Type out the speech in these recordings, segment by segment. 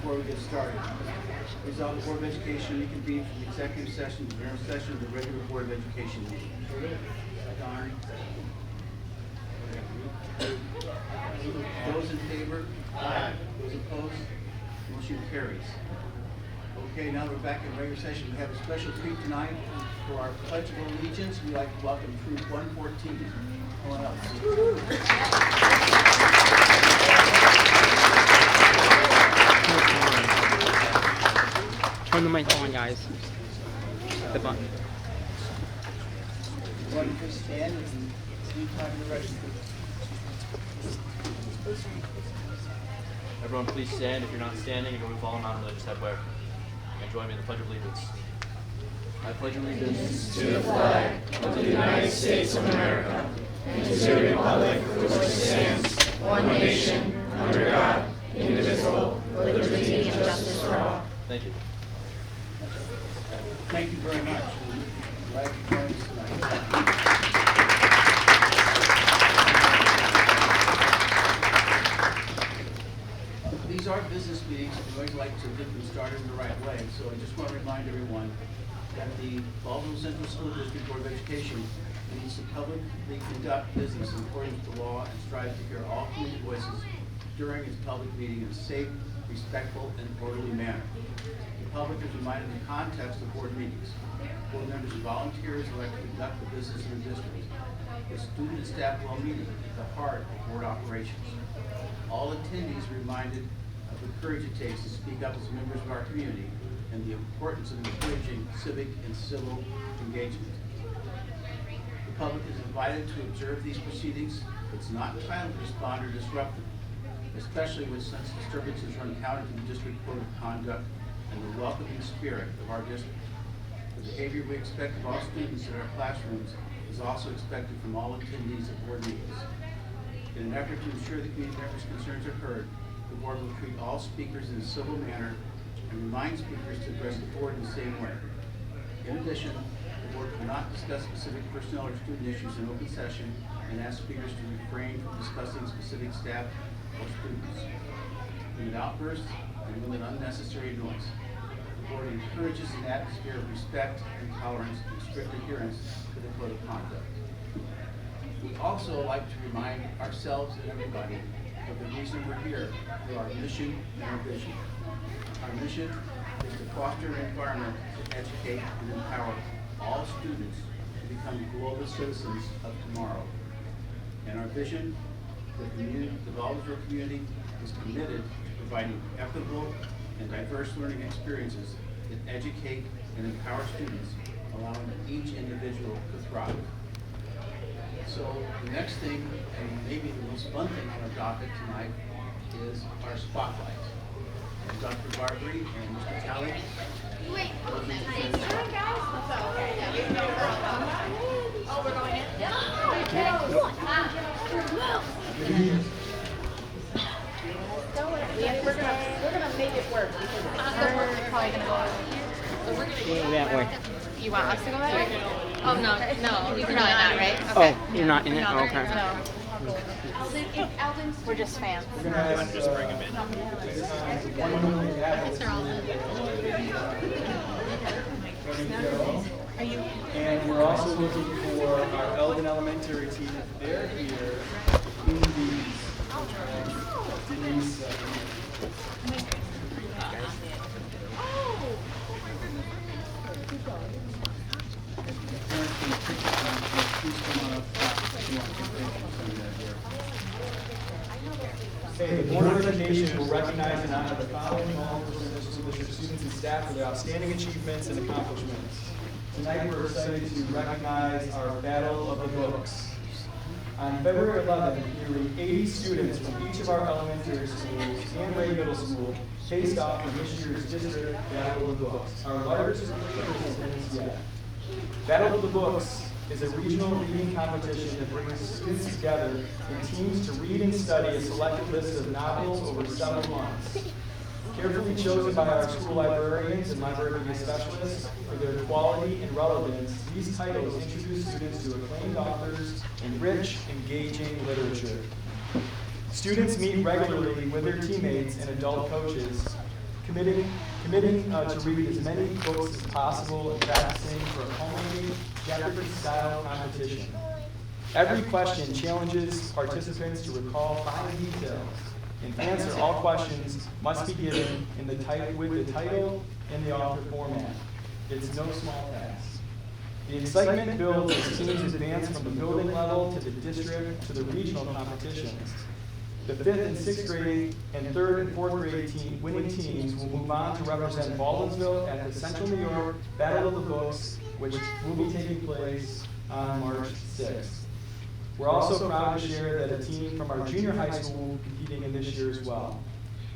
before we get started. Resolve the Board of Education reconvene from the executive session to the general session of the regular Board of Education meeting. Those in favor? Aye. Those opposed? Motion carries. Okay, now we're back in regular session. We have a special treat tonight for our Pledge of Allegiance. We'd like to welcome Troop 114. Come on up. Turn the mic on, guys. The button. Everyone please stand and speak time to the register. Everyone please stand. If you're not standing, you're going to follow non-religious headwear. And join me in the Pledge of Allegiance. I pledge allegiance to the flag of the United States of America and to the republic for which it stands, one nation, under God, indivisible, with liberty and justice for all. Thank you. Thank you very much. Glad you joined us tonight. These are business meetings. We always like to get them started in the right way. So I just want to remind everyone that the Baldwinsville Central School District Board of Education needs to publicly conduct business in accordance with the law and strives to hear all community voices during its public meeting in a safe, respectful, and orderly manner. The public is reminded of the context of board meetings. Board members and volunteers elect to conduct the business in the district. The student and staff well meeting is the heart of board operations. All attendees are reminded of the courage it takes to speak up as members of our community and the importance of encouraging civic and civil engagement. The public is invited to observe these proceedings. It's not entitled to respond or disrupt them, especially when such disturbances run counter to the district code of conduct and the welcoming spirit of our district. The behavior we expect of all students in our classrooms is also expected from all attendees at board meetings. In an effort to ensure the community members' concerns are heard, the board will treat all speakers in a civil manner and remind speakers to address the board in the same way. In addition, the board will not discuss specific personnel or student issues in open session and ask speakers to refrain from discussing specific staff or students. Limit outbursts and limit unnecessary noise. The board encourages an atmosphere of respect and tolerance and strict adherence to the code of conduct. We also like to remind ourselves and everybody of the reason we're here, for our mission and our vision. Our mission is to foster an environment to educate and empower all students to become global citizens of tomorrow. And our vision, the Baldwinsville community is committed to providing equitable and diverse learning experiences that educate and empower students, allowing each individual to thrive. So the next thing, and maybe the most fun thing on our docket tonight, is our spotlight. And Dr. Barbary and Mr. Talley. Wait, oh, we're going in? We're gonna make it work because we're probably gonna go That way. You want us to go that way? Oh, no, you're not in that, right? Okay. Oh, you're not in it? No, Oh, okay. We're just fans. Just bring him in. And we're also looking for our Eldon Elementary team. If they're here, in these. Denise. Okay, the Board of Education will recognize and honor the following students and staff for their outstanding achievements and accomplishments. Tonight we're excited to recognize our Battle of the Books. On February 11th, nearly 80 students from each of our elementary schools and Ray Middle School faced off in this year's district Battle of the Books, our largest participants yet. Battle of the Books is a regional reading competition that brings students together in teams to read and study a selected list of novels over 7 months. Carefully chosen by our school librarians and library media specialists for their quality and relevance, these titles introduce students to acclaimed authors and rich, engaging literature. Students meet regularly with their teammates and adult coaches, committing to read as many books as possible and practicing for a culminating Jeopardy-style competition. Every question challenges participants to recall fine details and answer all questions must be given in with the title and the author format. It's no small task. The excitement builds as teams advance from the building level to the district to the regional competitions. The 5th and 6th grade and 3rd and 4th grade winning teams will move on to represent Baldwinsville at the Central New York Battle of the Books, which will be taking place on March 6th. We're also proud to share that a team from our junior high school will be competing in this year as well.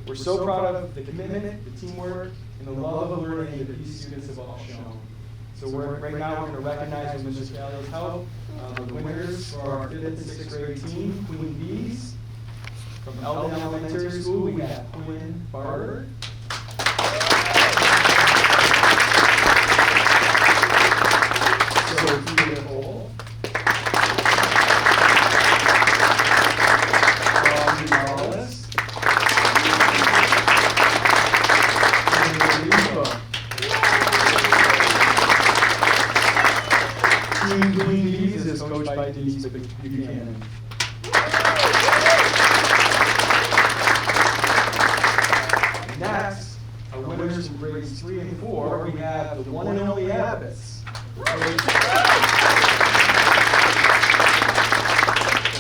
We're so proud of the commitment, the teamwork, and the love of learning that these students have all shown. So right now we're going to recognize with Mrs. Valley's help the winners for our 5th and 6th grade team, Queen Bees. From Eldon Elementary School, we have Quinn Barter. Sophia Cole. Robbie Morales. Team Queen Bees is coached by Denise Buchanan. Next, our winners from grades 3 and 4, we have the one and only Abbots.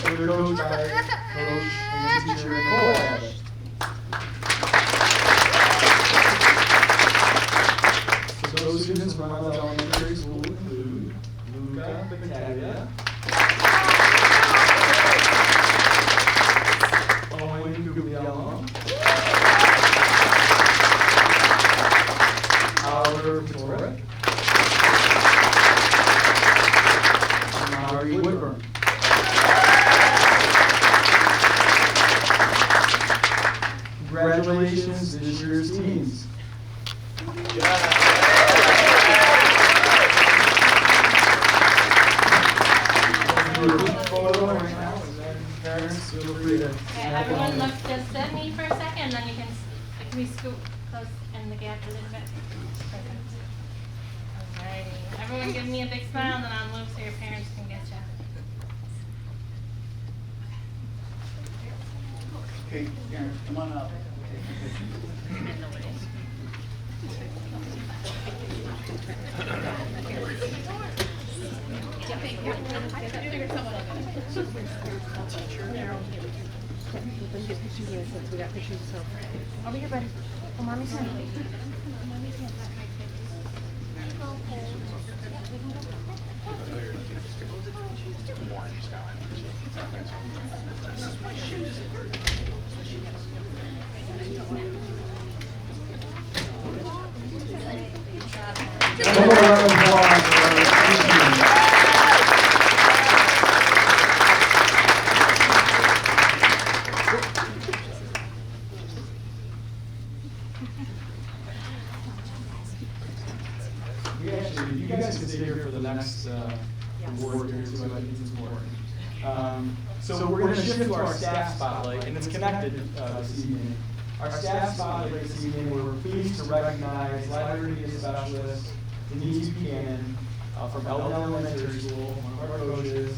They're coached by Coach and teacher Nicole Abbott. So those students from Baldwinsville Elementary School include Luca Battaglia, Owen Guglielmo, Oliver Torek, and Mari Woodburn. Congratulations, this year's teams. Photo right now, and then parents, feel free to. Okay, everyone look just at me for a second, then you can we scoot close in the gap a little bit. Perfect. Alrighty. Everyone give me a big smile and then I'll move so your parents can get you. Okay, Karen, come on up. Over here, buddy. Oh, mommy's hand. One more round of applause for our team. You guys can stay here for the next award here too. I think it's important. So we're going to shift to our staff spotlight, and it's connected this evening. Our staff spotlight this evening, we're pleased to recognize library media specialist Denise Buchanan from Eldon Elementary School, one of our coaches.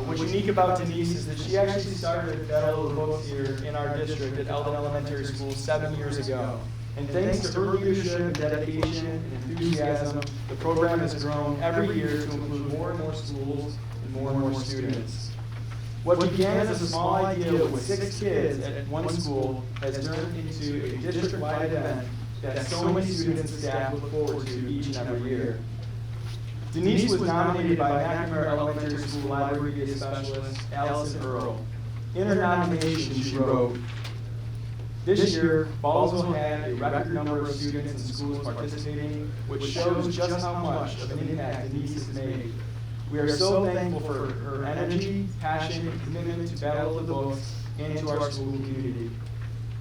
What's unique about Denise is that she actually started the Battle of the Books here in our district at Eldon Elementary School 7 years ago. And thanks to her leadership and dedication and enthusiasm, the program has grown every year to include more and more schools and more students. What began as a small idea with 6 kids at one school has turned into a district-wide event that so many students and staff look forward to each and every year. Denise was nominated by McNamara Elementary School Library Media Specialist Allison Earle. In her nomination, she wrote, "This year, Baldwinsville had a record number of students and schools participating, which shows just how much of an impact Denise has made. We are so thankful for her energy, passion, and commitment to Battle of the Books and to our school community.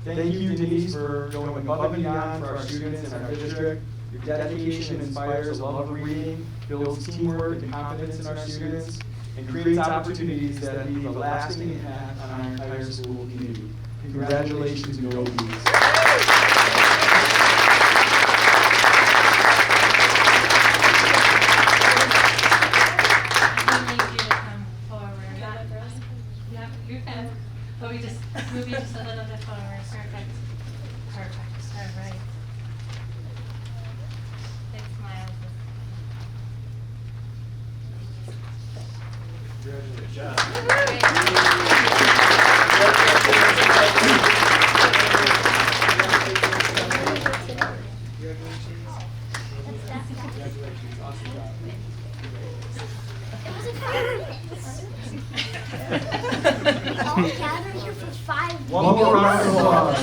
Thank you, Denise, for going above and beyond for our students in our district. Your dedication inspires a love of reading, builds teamwork and confidence in our students, and creates opportunities that leave a lasting impact on our entire school community. Congratulations, and go Bees." All gathered here for 5 minutes. One more round of applause.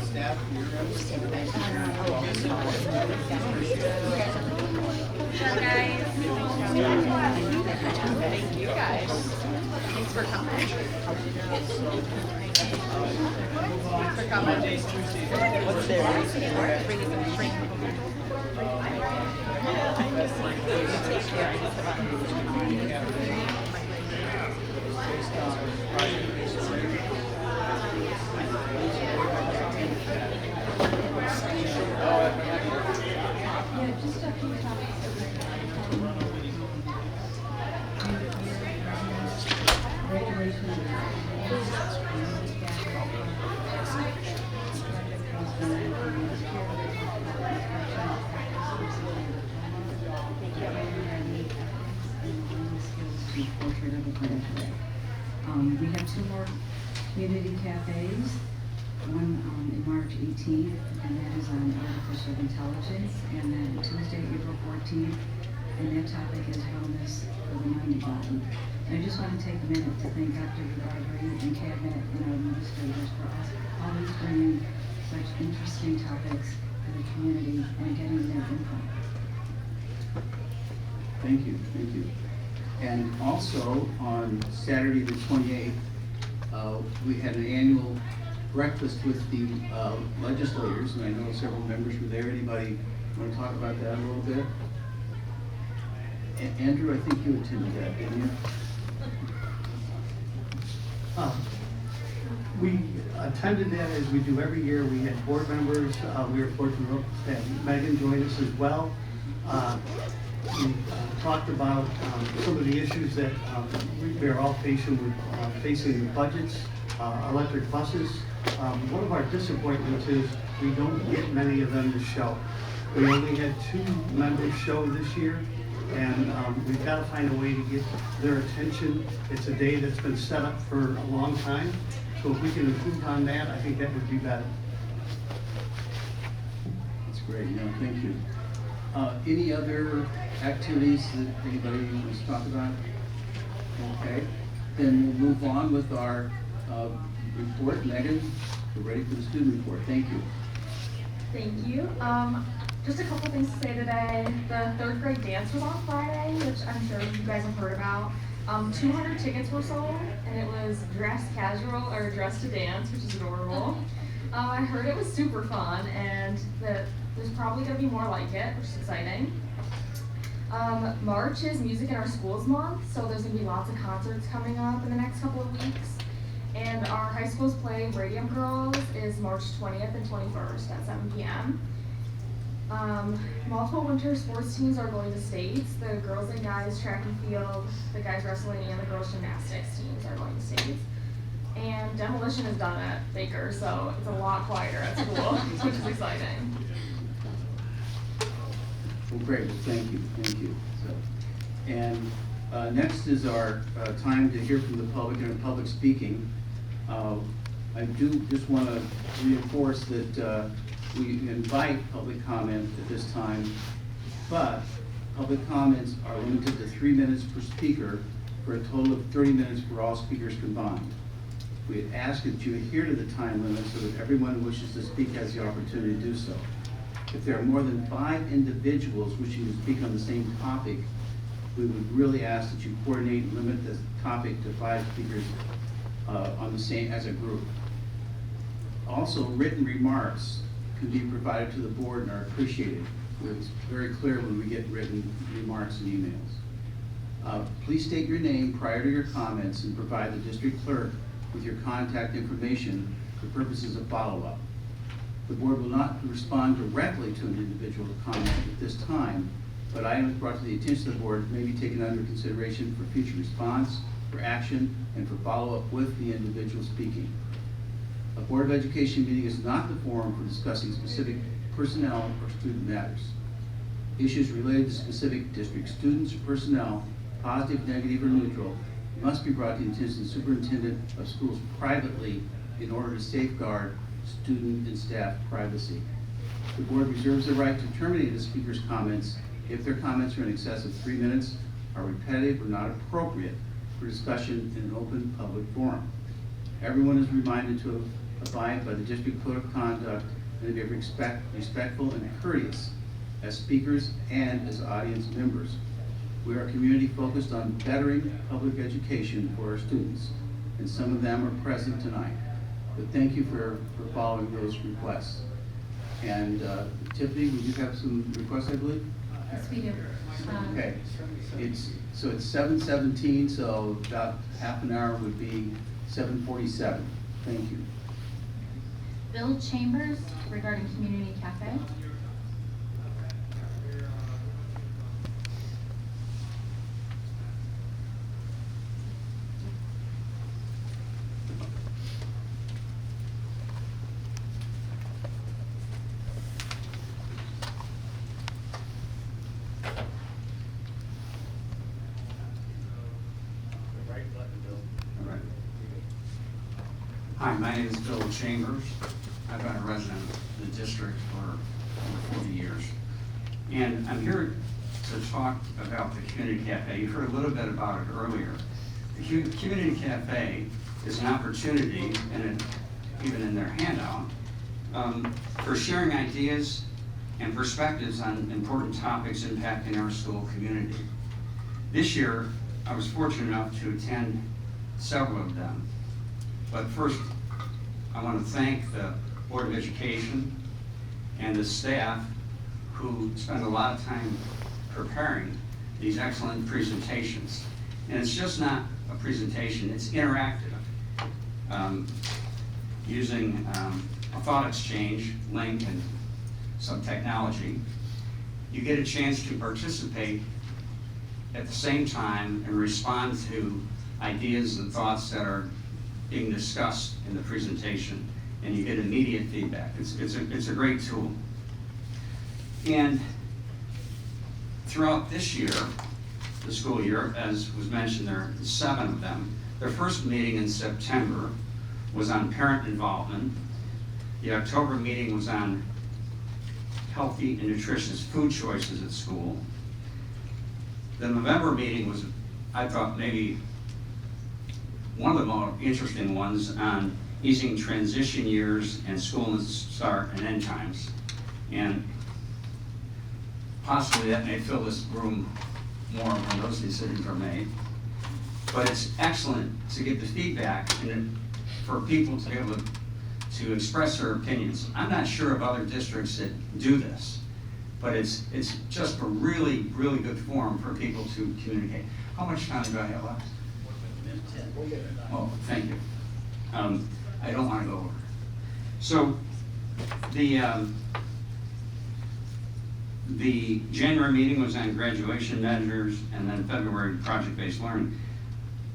Staff, your Thank you guys. Thanks for coming. Thanks for coming. What's We have 2 more community cafes, one in March 18th, and that is on artificial intelligence, and then Tuesday, April 14th, and that topic is wellness for the mind and body. And I just want to take a minute to thank Dr. Barbary and Cabinet and our administrators for always bringing such interesting topics to the community and getting their input. Thank you, thank you. And also on Saturday the 28th, we had an annual breakfast with the legislators, and I know several members were there. Anybody want to talk about that a little bit? Andrew, I think you attended that, didn't you? We attended that as we do every year. We had board members. We were fortunate that Megan joined us as well. We talked about some of the issues that we are all facing the budgets, electric buses. One of our disappointments is we don't get many of them to show. We only had 2 members show this year, and we've got to find a way to get their attention. It's a day that's been set up for a long time, so if we can improve on that, I think that would be better. That's great, yeah, thank you. Any other activities that anybody wants to talk about? Okay, then we'll move on with our report. Megan, we're ready for the student report. Thank you. Thank you. Just a couple things to say today. The 3rd grade dance was on Friday, which I'm sure you guys have heard about. 200 tickets were sold, and it was dress casual or dress to dance, which is adorable. I heard it was super fun, and that there's probably going to be more like it, which is exciting. March is Music in Our Schools month, so there's going to be lots of concerts coming up in the next couple of weeks. And our high school's play, Radium Girls, is March 20th and 21st at 7 p.m. Multiple winter sports teams are going to states. The girls and guys track and field, the guys wrestling, and the girls gymnastics teams are going to states. And demolition is done at Baker, so it's a lot quieter at school, which is exciting. Well, great, well, thank you, thank you. So, and next is our time to hear from the public and public speaking. I do just want to reinforce that we invite public comment at this time, but public comments are limited to 3 minutes per speaker for a total of 30 minutes for all speakers combined. We ask that you adhere to the time limit so that everyone who wishes to speak has the opportunity to do so. If there are more than 5 individuals wishing to speak on the same topic, we would really ask that you coordinate and limit the topic to 5 speakers on the same as a group. Also, written remarks can be provided to the board and are appreciated. It's very clear when we get written remarks and emails. Please state your name prior to your comments and provide the district clerk with your contact information for purposes of follow-up. The board will not respond directly to an individual comment at this time, but items brought to the attention of the board may be taken under consideration for future response for action and for follow-up with the individual speaking. A Board of Education meeting is not the forum for discussing specific personnel or student matters. Issues related to specific district students or personnel, positive, negative, or neutral, must be brought to the attention of the superintendent of schools privately in order to safeguard student and staff privacy. The board reserves the right to terminate a speaker's comments if their comments are in excess of 3 minutes, are repetitive, or not appropriate for discussion in an open public forum. Everyone is reminded to abide by the district code of conduct and to be respectful and courteous as speakers and as audience members. We are a community focused on bettering public education for our students, and some of them are present tonight. But thank you for following those requests. And Tiffany, we do have some requests, I believe? Yes, we do. Okay, it's 7:17, so about half an hour would be 7:47. Thank you. Bill Chambers regarding community cafe. All right. Hi, my name is Bill Chambers. I've been a resident of the district for over 40 years. And I'm here to talk about the Community Cafe. You heard a little bit about it earlier. The Community Cafe is an opportunity, and even in their handout, for sharing ideas and perspectives on important topics impacting our school community. This year, I was fortunate enough to attend several of them. But first, I want to thank the Board of Education and the staff who spend a lot of time preparing these excellent presentations. And it's just not a presentation, it's interactive. Using a thought exchange link and some technology, you get a chance to participate at the same time and respond to ideas and thoughts that are being discussed in the presentation, and you get immediate feedback. It's a great tool. And throughout this year, the school year, as was mentioned, there are 7 of them. Their first meeting in September was on parent involvement. The October meeting was on healthy and nutritious food choices at school. The November meeting was, I thought, maybe one of the more interesting ones on easing transition years and school start and end times. And possibly that may fill this room more when those decisions are made. But it's excellent to get the feedback and for people to be able to express their opinions. I'm not sure of other districts that do this, but it's just a really, really good forum for people to communicate. How much time do I have left? Oh, thank you. I don't want to go over. So the January meeting was on graduation measures, and then February project-based learning.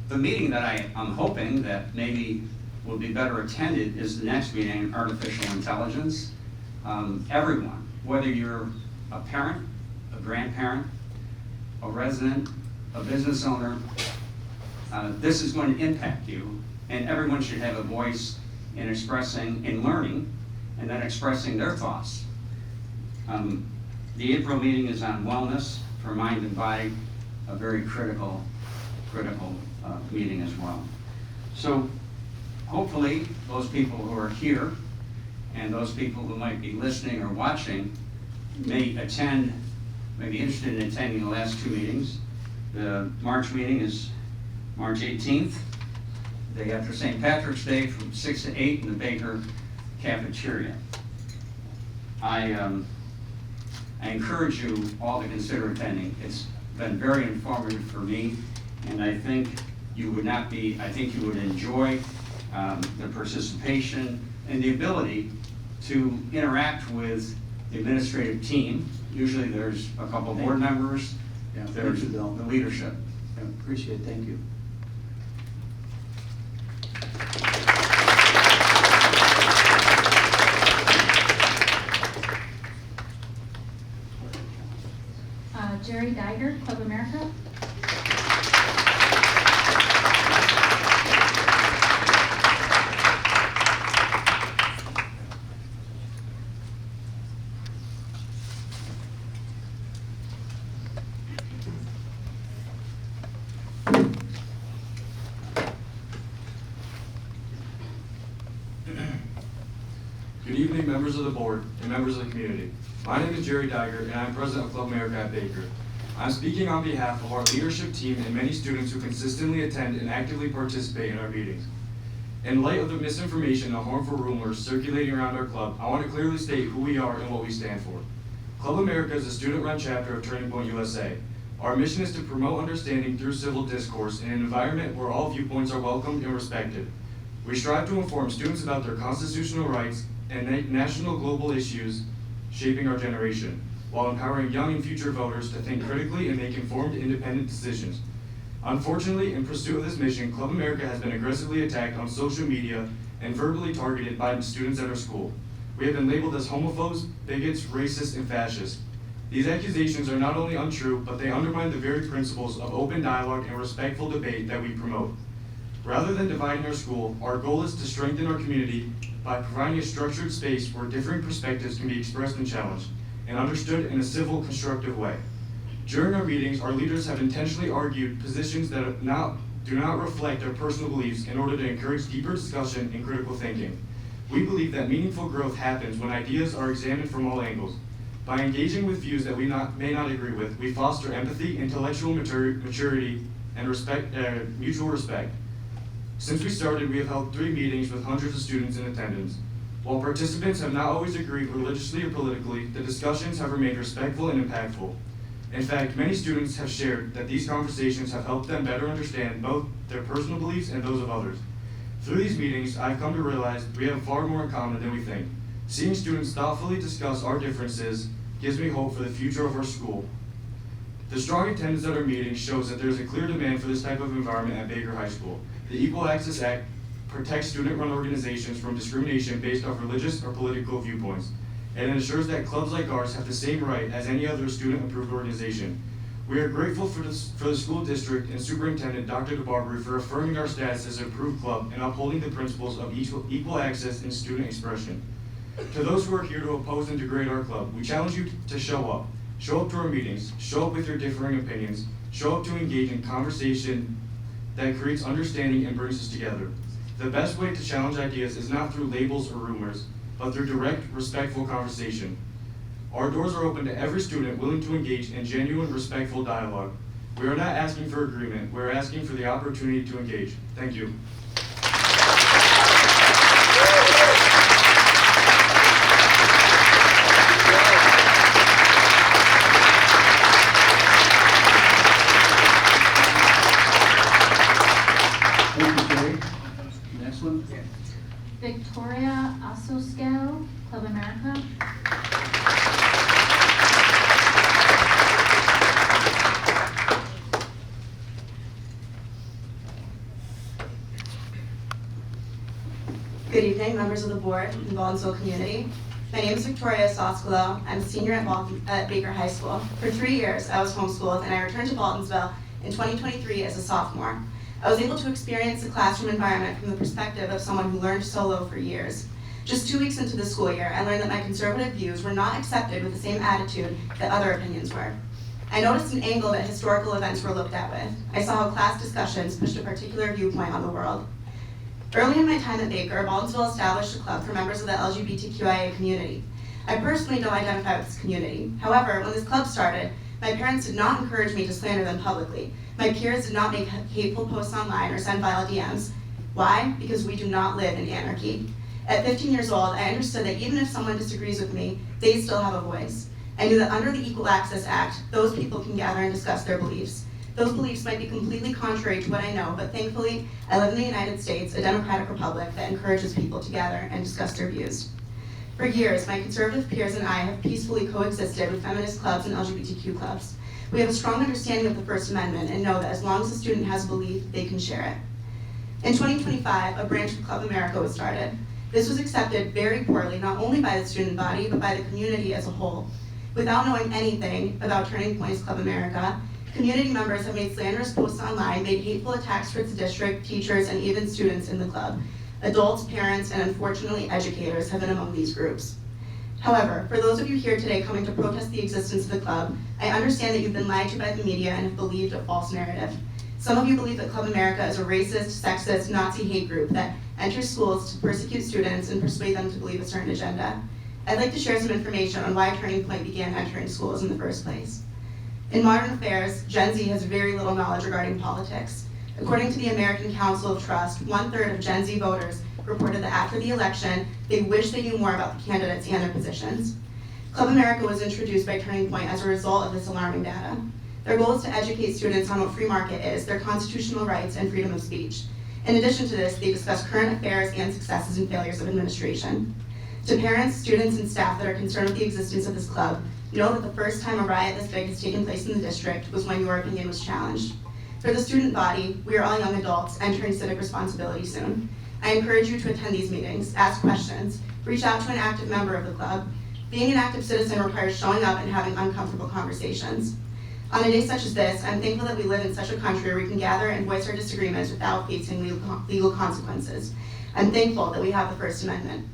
The meeting that I'm hoping that maybe will be better attended is the next meeting, artificial intelligence. Everyone, whether you're a parent, a grandparent, a resident, a business owner, this is going to impact you, and everyone should have a voice in expressing, in learning, and then expressing their thoughts. The April meeting is on wellness for mind and body, a very critical meeting as well. So hopefully those people who are here and those people who might be listening or watching may be interested in attending the last 2 meetings. The March meeting is March 18th, day after St. Patrick's Day, from 6 to 8 in the Baker cafeteria. I encourage you all to consider attending. It's been very informative for me, and I think you would enjoy the participation and the ability to interact with the administrative team. Usually there's a couple board members, there's the leadership. I appreciate it, thank you. Jerry Geiger, Club America. Good evening, members of the board and members of the community. My name is Jerry Diger, and I'm president of Club America at Baker. I'm speaking on behalf of our leadership team and many students who consistently attend and actively participate in our meetings. In light of the misinformation and harmful rumors circulating around our club, I want to clearly state who we are and what we stand for. Club America is a student-run chapter of Turning Point USA. Our mission is to promote understanding through civil discourse in an environment where all viewpoints are welcomed and respected. We strive to inform students about their constitutional rights and national global issues shaping our generation, while empowering young and future voters to think critically and make informed, independent decisions. Unfortunately, in pursuit of this mission, Club America has been aggressively attacked on social media and verbally targeted by students at our school. We have been labeled as homophobes, bigots, racists, and fascists. These accusations are not only untrue, but they undermine the very principles of open dialogue and respectful debate that we promote. Rather than dividing our school, our goal is to strengthen our community by providing a structured space where differing perspectives can be expressed and challenged, and understood in a civil, constructive way. During our meetings, our leaders have intentionally argued positions that do not reflect their personal beliefs in order to encourage deeper discussion and critical thinking. We believe that meaningful growth happens when ideas are examined from all angles. By engaging with views that we may not agree with, we foster empathy, intellectual maturity, and mutual respect. Since we started, we have held 3 meetings with hundreds of students in attendance. While participants have not always agreed religiously or politically, the discussions have remained respectful and impactful. In fact, many students have shared that these conversations have helped them better understand both their personal beliefs and those of others. Through these meetings, I've come to realize we have far more in common than we think. Seeing students thoughtfully discuss our differences gives me hope for the future of our school. The strong attendance at our meetings shows that there is a clear demand for this type of environment at Baker High School. The Equal Access Act protects student-run organizations from discrimination based off religious or political viewpoints, and it ensures that clubs like ours have the same right as any other student-approved organization. We are grateful for the school district and Superintendent Dr. DeBarbery for affirming our status as an approved club and upholding the principles of equal access and student expression. To those who are here to oppose and degrade our club, we challenge you to show up. Show up to our meetings, show up with your differing opinions, show up to engage in conversation that creates understanding and brings us together. The best way to challenge ideas is not through labels or rumors, but through direct, respectful conversation. Our doors are open to every student willing to engage in genuine, respectful dialogue. We are not asking for agreement, we are asking for the opportunity to engage. Thank you. Victoria Asoskel, Club America. Good evening, members of the board and Baldwinsville community. My name is Victoria Asoskel. I'm a senior at Baker High School. For 3 years, I was homeschooled, and I returned to Baldwinsville in 2023 as a sophomore. I was able to experience the classroom environment from the perspective of someone who learned solo for years. Just 2 weeks into the school year, I learned that my conservative views were not accepted with the same attitude that other opinions were. I noticed an angle that historical events were looked at with. I saw how class discussions pushed a particular viewpoint on the world. Early in my time at Baker, Baldwinsville established a club for members of the LGBTQIA community. I personally don't identify with this community. However, when this club started, my parents did not encourage me to slander them publicly. My peers did not make hateful posts online or send vile DMs. Why? Because we do not live in anarchy. At 15 years old, I understood that even if someone disagrees with me, they still have a voice. I knew that under the Equal Access Act, those people can gather and discuss their beliefs. Those beliefs might be completely contrary to what I know, but thankfully, I live in the United States, a democratic republic that encourages people to gather and discuss their views. For years, my conservative peers and I have peacefully coexisted with feminist clubs and LGBTQ clubs. We have a strong understanding of the First Amendment and know that as long as a student has a belief, they can share it. In 2025, a branch of Club America was started. This was accepted very poorly, not only by the student body, but by the community as a whole. Without knowing anything about Turning Point's Club America, community members have made slanderous posts online, made hateful attacks towards the district, teachers, and even students in the club. Adults, parents, and unfortunately educators have been among these groups. However, for those of you here today coming to protest the existence of the club, I understand that you've been lied to by the media and have believed a false narrative. Some of you believe that Club America is a racist, sexist, Nazi hate group that enters schools to persecute students and persuade them to believe a certain agenda. I'd like to share some information on why Turning Point began entering schools in the first place. In modern affairs, Gen Z has very little knowledge regarding politics. According to the American Council of Trust, 1/3 of Gen Z voters reported that after the election, they wish they knew more about the candidates and their positions. Club America was introduced by Turning Point as a result of this alarming data. Their goal is to educate students on what free market is, their constitutional rights, and freedom of speech. In addition to this, they discuss current affairs and successes and failures of administration. To parents, students, and staff that are concerned with the existence of this club, know that the first time a riot this big has taken place in the district was when your opinion was challenged. For the student body, we are all young adults entering civic responsibility soon. I encourage you to attend these meetings, ask questions, reach out to an active member of the club. Being an active citizen requires showing up and having uncomfortable conversations. On a day such as this, I'm thankful that we live in such a country where we can gather and voice our disagreements without facing legal consequences. I'm thankful that we have the First Amendment.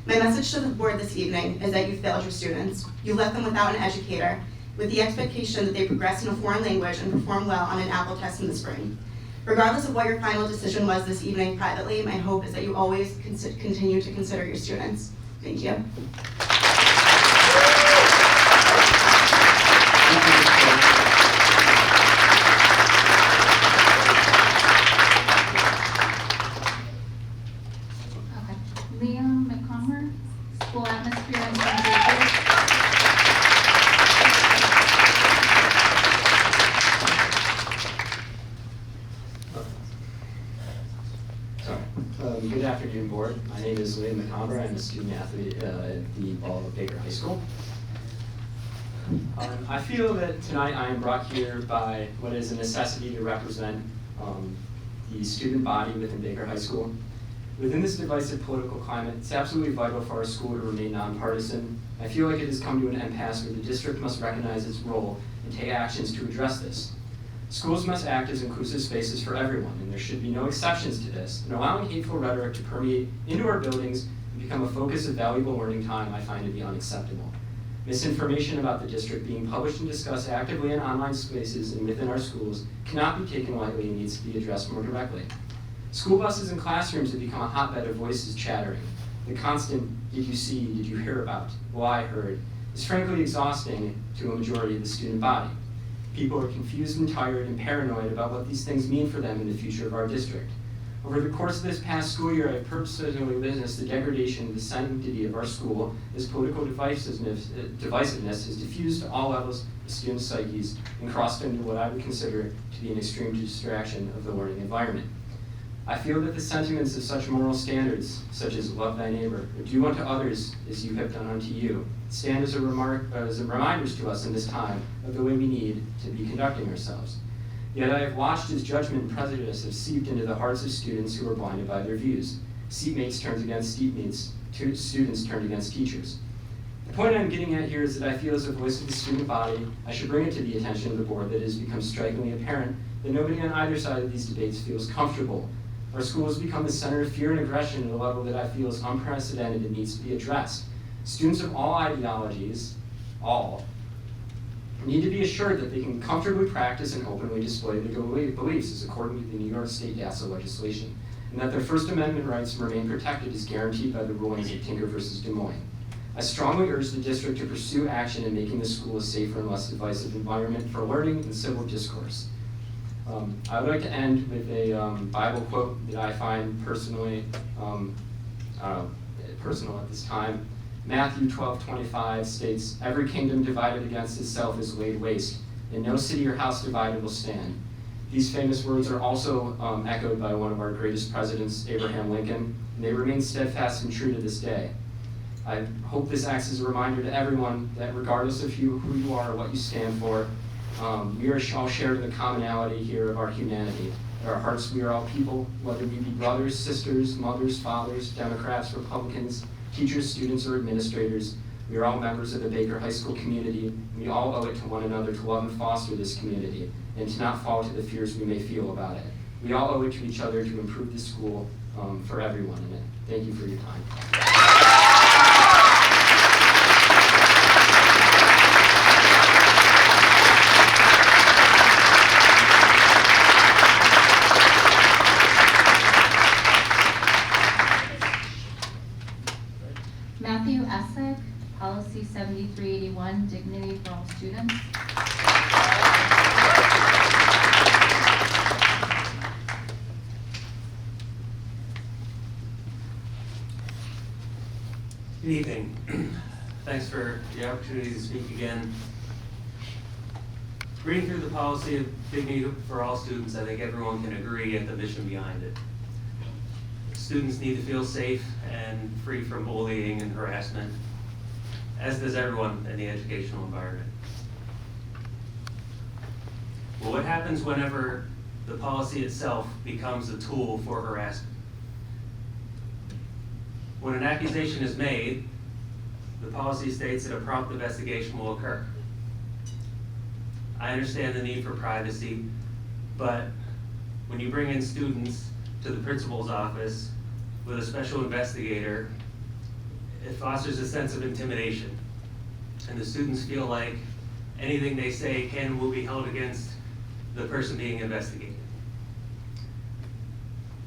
My message to the board this evening is that you failed your students. You left them without an educator, with the expectation that they progress in a foreign language and perform well on an Apple test in the spring. Regardless of what your final decision was this evening privately, my hope is that you always continue to consider your students. Thank you. School atmosphere and behavior. Good afternoon, board. My name is Liam McComber. I'm a student athlete at the Baldwinsville Baker High School. I feel that tonight I am brought here by what is a necessity to represent the student body within Baker High School. Within this divisive political climate, it's absolutely vital for our school to remain nonpartisan. I feel like it has come to an impasse where the district must recognize its role and take actions to address this. Schools must act as inclusive spaces for everyone, and there should be no exceptions to this. And allowing hateful rhetoric to permeate into our buildings and become a focus of valuable learning time I find to be unacceptable. Misinformation about the district being published and discussed actively in online spaces and within our schools cannot be taken lightly and needs to be addressed more directly. School buses and classrooms have become a hotbed of voices chattering. The constant, did you see, did you hear about, well, I heard, is frankly exhausting to a majority of the student body. People are confused and tired and paranoid about what these things mean for them in the future of our district. Over the course of this past school year, I have personally witnessed the degradation of the sanctity of our school as political divisiveness is diffused to all levels of student psyches and crossed into what I would consider to be an extreme distraction of the learning environment. I feel that the sentiments of such moral standards, such as love thy neighbor, or do unto others as you have done unto you, stand as reminders to us in this time of the way we need to be conducting ourselves. Yet I have watched as judgment and prejudice have seeped into the hearts of students who are blinded by their views. Seatmates turned against seatmates, students turned against teachers. The point I'm getting at here is that I feel as a voice of the student body, I should bring it to the attention of the board that it has become strikingly apparent that nobody on either side of these debates feels comfortable. Our school has become the center of fear and aggression at a level that I feel is unprecedented and needs to be addressed. Students of all ideologies, need to be assured that they can comfortably practice and openly display their beliefs as according to the New York State DASA legislation, and that their First Amendment rights remain protected as guaranteed by the rulings of Tinker versus Des Moines. I strongly urge the district to pursue action in making the school a safer and less divisive environment for learning and civil discourse. I would like to end with a Bible quote that I find personally personal at this time. Matthew 12:25 states, "Every kingdom divided against itself is laid waste, and no city or house divided will stand." These famous words are also echoed by one of our greatest presidents, Abraham Lincoln, and they remain steadfast and true to this day. I hope this acts as a reminder to everyone that regardless of who you are or what you stand for, We are all shared in the commonality here of our humanity. In our hearts, we are all people, whether we be brothers, sisters, mothers, fathers, Democrats, Republicans, teachers, students, or administrators. We are all members of the Baker High School community. We all owe it to one another to love and foster this community and to not fall to the fears we may feel about it. We all owe it to each other to improve the school for everyone in it. Thank you for your time. Matthew Essek, Policy 7381, Dignity for All Students. Good evening. Thanks for the opportunity to speak again. Reading through the policy of dignity for all students, I think everyone can agree at the mission behind it. Students need to feel safe and free from bullying and harassment, as does everyone in the educational environment. Well, what happens whenever the policy itself becomes a tool for harassment? When an accusation is made, the policy states that a prompt investigation will occur. I understand the need for privacy, but when you bring in students to the principal's office with a special investigator, it fosters a sense of intimidation. And the students feel like anything they say can and will be held against the person being investigated.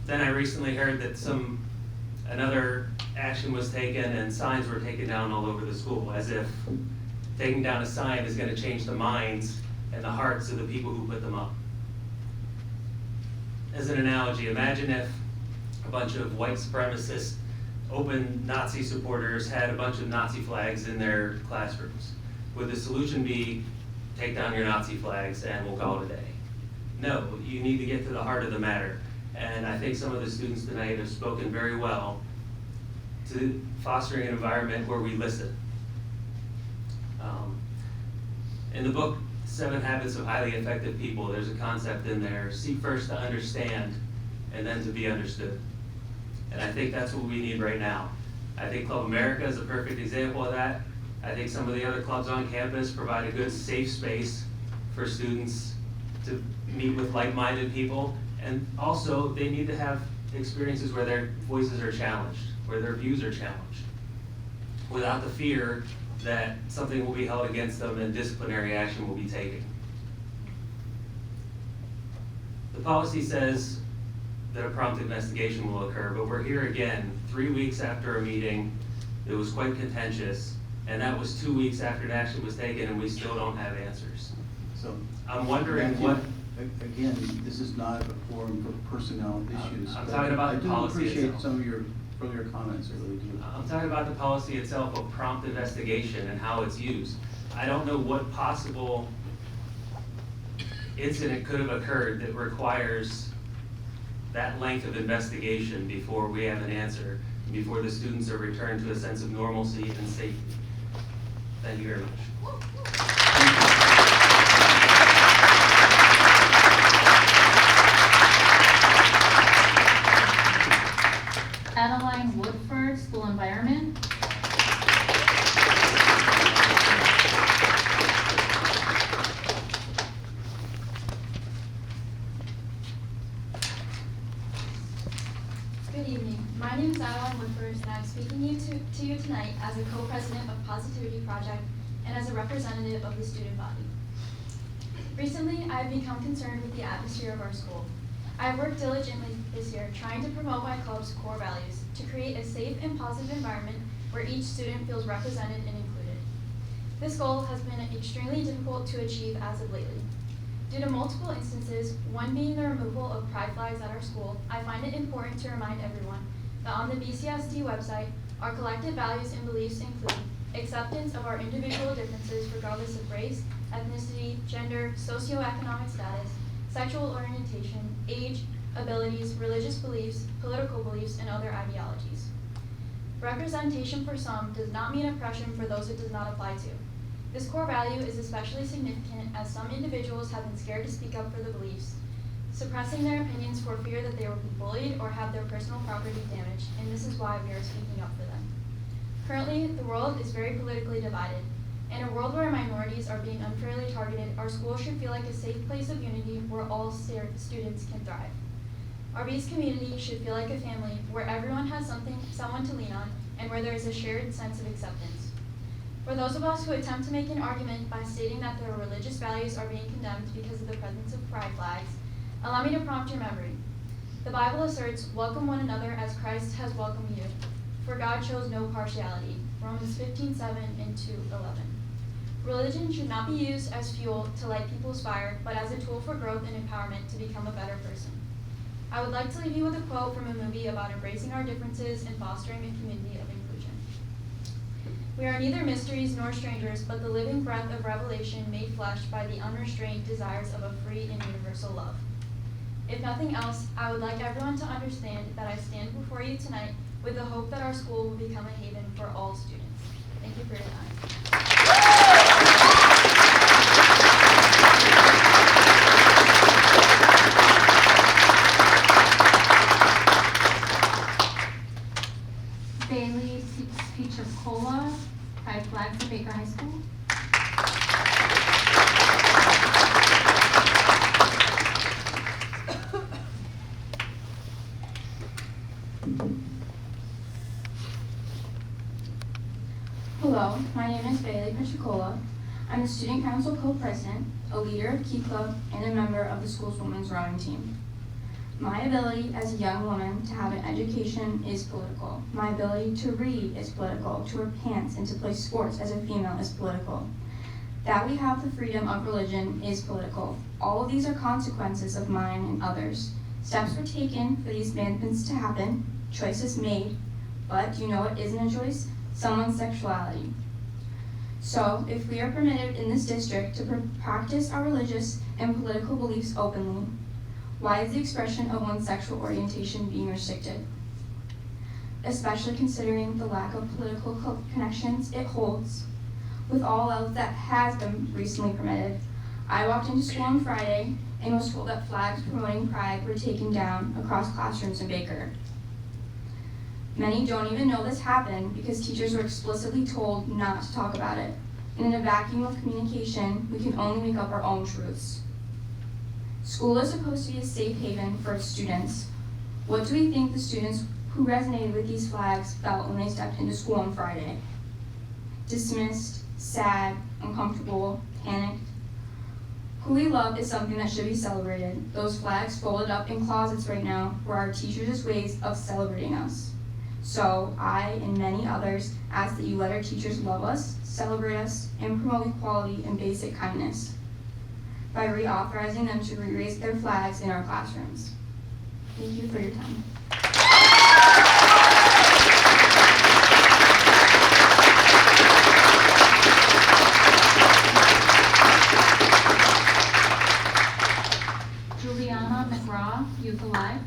Then I recently heard that another action was taken and signs were taken down all over the school, as if taking down a sign is going to change the minds and the hearts of the people who put them up. As an analogy, imagine if a bunch of white supremacist, open Nazi supporters had a bunch of Nazi flags in their classrooms. Would the solution be, take down your Nazi flags and we'll call it a day? No, you need to get to the heart of the matter. And I think some of the students tonight have spoken very well to fostering an environment where we listen. In the book, 7 Habits of Highly Effective People, there's a concept in there, seek first to understand and then to be understood. And I think that's what we need right now. I think Club America is a perfect example of that. I think some of the other clubs on campus provide a good safe space for students to meet with like-minded people. And also, they need to have experiences where their voices are challenged, where their views are challenged, without the fear that something will be held against them and disciplinary action will be taken. The policy says that a prompt investigation will occur, but we're here again 3 weeks after a meeting that was quite contentious, and that was 2 weeks after an action was taken, and we still don't have answers. So I'm wondering what... Again, this is not a forum for personnel issues. I'm talking about the policy I do appreciate itself. some of your earlier comments, I really do. I'm talking about the policy itself of prompt investigation and how it's used. I don't know what possible incident could have occurred that requires that length of investigation before we have an answer, before the students are returned to a sense of normalcy and safety. Thank you very much. Adeline Woodford, School Environment. Good evening. My name is Adeline Woodford, and I'm speaking to you tonight as a co-president of Positivity Project and as a representative of the student body. Recently, I have become concerned with the atmosphere of our school. I have worked diligently this year trying to promote my club's core values to create a safe and positive environment where each student feels represented and included. This goal has been extremely difficult to achieve as of lately. Due to multiple instances, one being the removal of pride flags at our school, I find it important to remind everyone that on the BCSD website, our collective values and beliefs include acceptance of our individual differences regardless of race, ethnicity, gender, socioeconomic status, sexual orientation, age, abilities, religious beliefs, political beliefs, and other ideologies. Representation for some does not mean oppression for those it does not apply to. This core value is especially significant as some individuals have been scared to speak up for their beliefs, suppressing their opinions for fear that they will be bullied or have their personal property damaged, and this is why we are speaking up for them. Currently, the world is very politically divided. In a world where minorities are being unfairly targeted, our school should feel like a safe place of unity where all students can thrive. Our Beast community should feel like a family where everyone has someone to lean on, and where there is a shared sense of acceptance. For those of us who attempt to make an argument by stating that their religious values are being condemned because of the presence of pride flags, allow me to prompt your memory. The Bible asserts, "Welcome one another as Christ has welcomed you. For God shows no partiality." Romans 15:7 and 2:11. Religion should not be used as fuel to light people's fire, but as a tool for growth and empowerment to become a better person. I would like to leave you with a quote from a movie about embracing our differences and fostering a community of inclusion. "We are neither mysteries nor strangers, but the living breath of revelation made flesh by the unrestrained desires of a free and universal love." If nothing else, I would like everyone to understand that I stand before you tonight with the hope that our school will become a haven for all students. Thank you for your time. Bailey Pichacola, Pride Flags at Baker High School. Hello, my name is Bailey Pichacola. I'm the Student Council Co-President, a leader of Key Club, and a member of the school's women's rowing team. My ability as a young woman to have an education is political. My ability to read is political. To wear pants and to play sports as a female is political. That we have the freedom of religion is political. All of these are consequences of mine and others. Steps were taken for these advancements to happen, choices made, but do you know what isn't a choice? Someone's sexuality. So, if we are permitted in this district to practice our religious and political beliefs openly, why is the expression of one's sexual orientation being restricted? Especially considering the lack of political connections it holds. With all else that has been recently permitted, I walked into school on Friday and was told that flags promoting pride were taken down across classrooms in Baker. Many don't even know this happened because teachers were explicitly told not to talk about it. And in a vacuum of communication, we can only make up our own truths. School is supposed to be a safe haven for its students. What do we think the students who resonated with these flags felt when they stepped into school on Friday? Dismissed, sad, uncomfortable, panicked. Who we love is something that should be celebrated. Those flags folded up in closets right now were our teachers' ways of celebrating us. So I and many others ask that you let our teachers love us, celebrate us, and promote equality and basic kindness by reauthorizing them to re-raise their flags in our classrooms. Thank you for your time. Juliana McGraw, Youth Alive.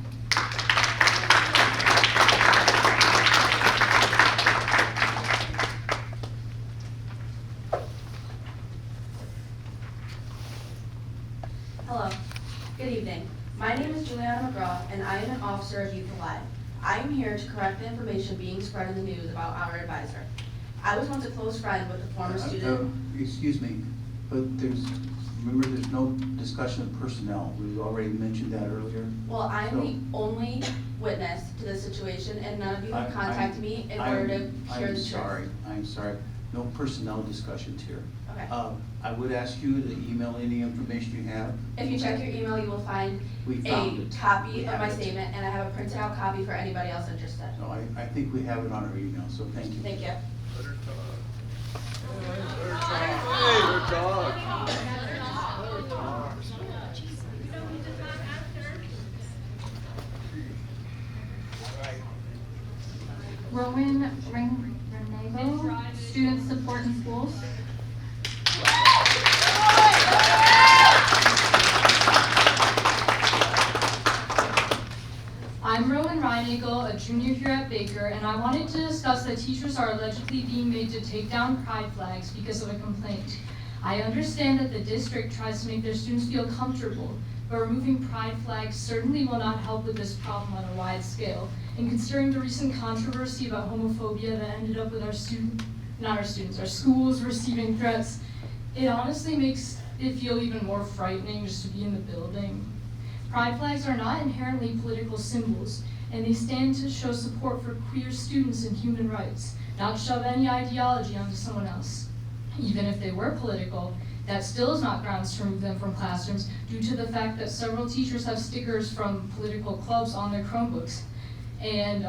Hello, good evening. My name is Juliana McGraw, and I am an officer of Youth Alive. I am here to correct the information being spread in the news about our advisor. I was once a close friend with a former student. Excuse me, but remember, there's no discussion of personnel. We already mentioned that earlier. Well, I am the only witness to this situation, and none of you have contacted me in order to hear the truth. I'm sorry. No personnel discussions here. Okay. I would ask you to email any information you have. If you check your email, you will find a copy of my statement, and I have a printed out copy for anybody else interested. No, I think we have it on our email, so thank you. Thank you. Rowan Renego, Student Support in Schools. I'm Rowan Reinagel, a junior here at Baker, and I wanted to discuss that teachers are allegedly being made to take down pride flags because of a complaint. I understand that the district tries to make their students feel comfortable, but removing pride flags certainly will not help with this problem on a wide scale. And considering the recent controversy about homophobia that ended up with our schools receiving threats, it honestly makes it feel even more frightening just to be in the building. Pride flags are not inherently political symbols, and they stand to show support for queer students and human rights, not shove any ideology onto someone else. Even if they were political, that still is not grounds to remove them from classrooms due to the fact that several teachers have stickers from political clubs on their Chromebooks and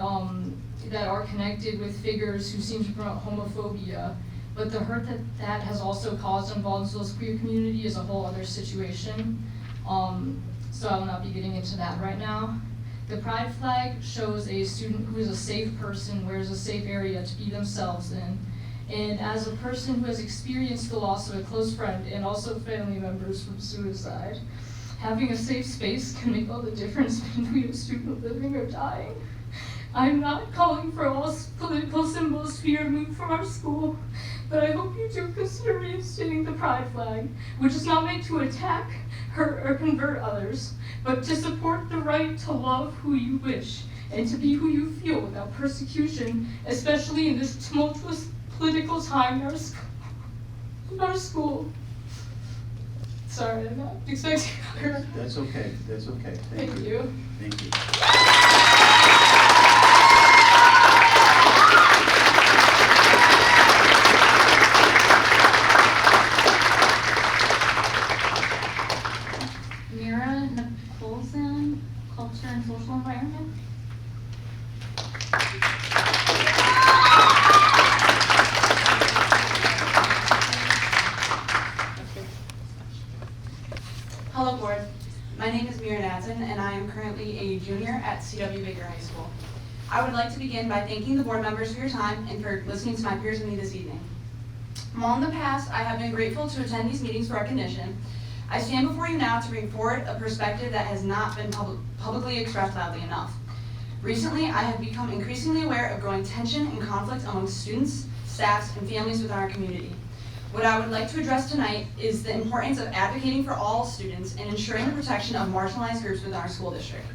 that are connected with figures who seem to promote homophobia. But the hurt that has also caused in Baldwinsville's queer community is a whole other situation. So I will not be getting into that right now. The pride flag shows a student who is a safe person, wears a safe area to be themselves in. And as a person who has experienced the loss of a close friend and also family members from suicide, having a safe space can make all the difference between a student living or dying. I'm not calling for all political symbols to be removed from our school, but I hope you do consider reinstating the pride flag, which is not meant to attack, hurt, or convert others, but to support the right to love who you wish and to be who you feel without persecution, especially in this tumultuous political time in our school. Sorry, I'm not expecting her. That's okay, that's okay. Thank you. Thank you. Mira Nicholson, Culture and Social Environment. Hello, board. My name is Mira Nadson, and I am currently a junior at CW Baker High School. I would like to begin by thanking the board members for your time and for listening to my peers and me this evening. While in the past, I have been grateful to attend these meetings for recognition, I stand before you now to bring forward a perspective that has not been publicly expressed loudly enough. Recently, I have become increasingly aware of growing tension and conflict among students, staffs, and families within our community. What I would like to address tonight is the importance of advocating for all students and ensuring the protection of marginalized groups within our school district.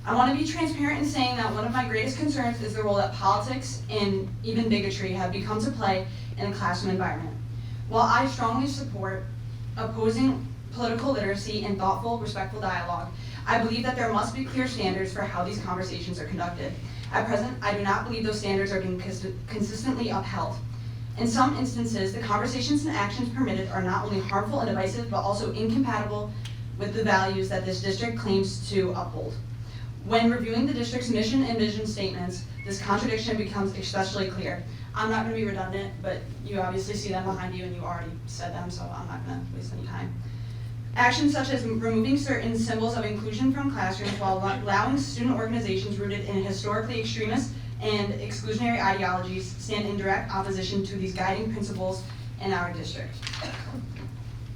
I want to be transparent in saying that one of my greatest concerns is the role that politics and even bigotry have become to play in the classroom environment. While I strongly support opposing political literacy and thoughtful, respectful dialogue, I believe that there must be clear standards for how these conversations are conducted. At present, I do not believe those standards are being consistently upheld. In some instances, the conversations and actions permitted are not only harmful and divisive, but also incompatible with the values that this district claims to uphold. When reviewing the district's mission and vision statements, this contradiction becomes especially clear. I'm not going to be redundant, but you obviously see them behind you and you already said them, so I'm not going to waste any time. Actions such as removing certain symbols of inclusion from classrooms while allowing student organizations rooted in historically extremist and exclusionary ideologies stand in direct opposition to these guiding principles in our district.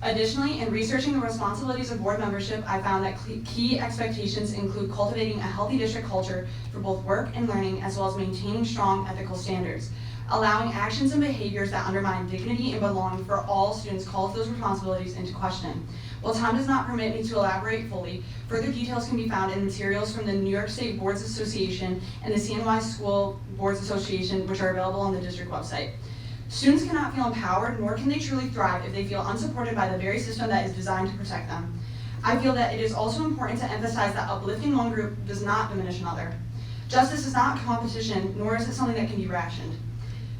Additionally, in researching the responsibilities of board membership, I found that key expectations include cultivating a healthy district culture for both work and learning, as well as maintaining strong ethical standards. Allowing actions and behaviors that undermine dignity and belonging for all students calls those responsibilities into question. While time does not permit me to elaborate fully, further details can be found in materials from the New York State Boards Association and the CNY School Boards Association, which are available on the district website. Students cannot feel empowered, nor can they truly thrive if they feel unsupported by the very system that is designed to protect them. I feel that it is also important to emphasize that uplifting one group does not diminish another. Justice is not competition, nor is it something that can be rationed.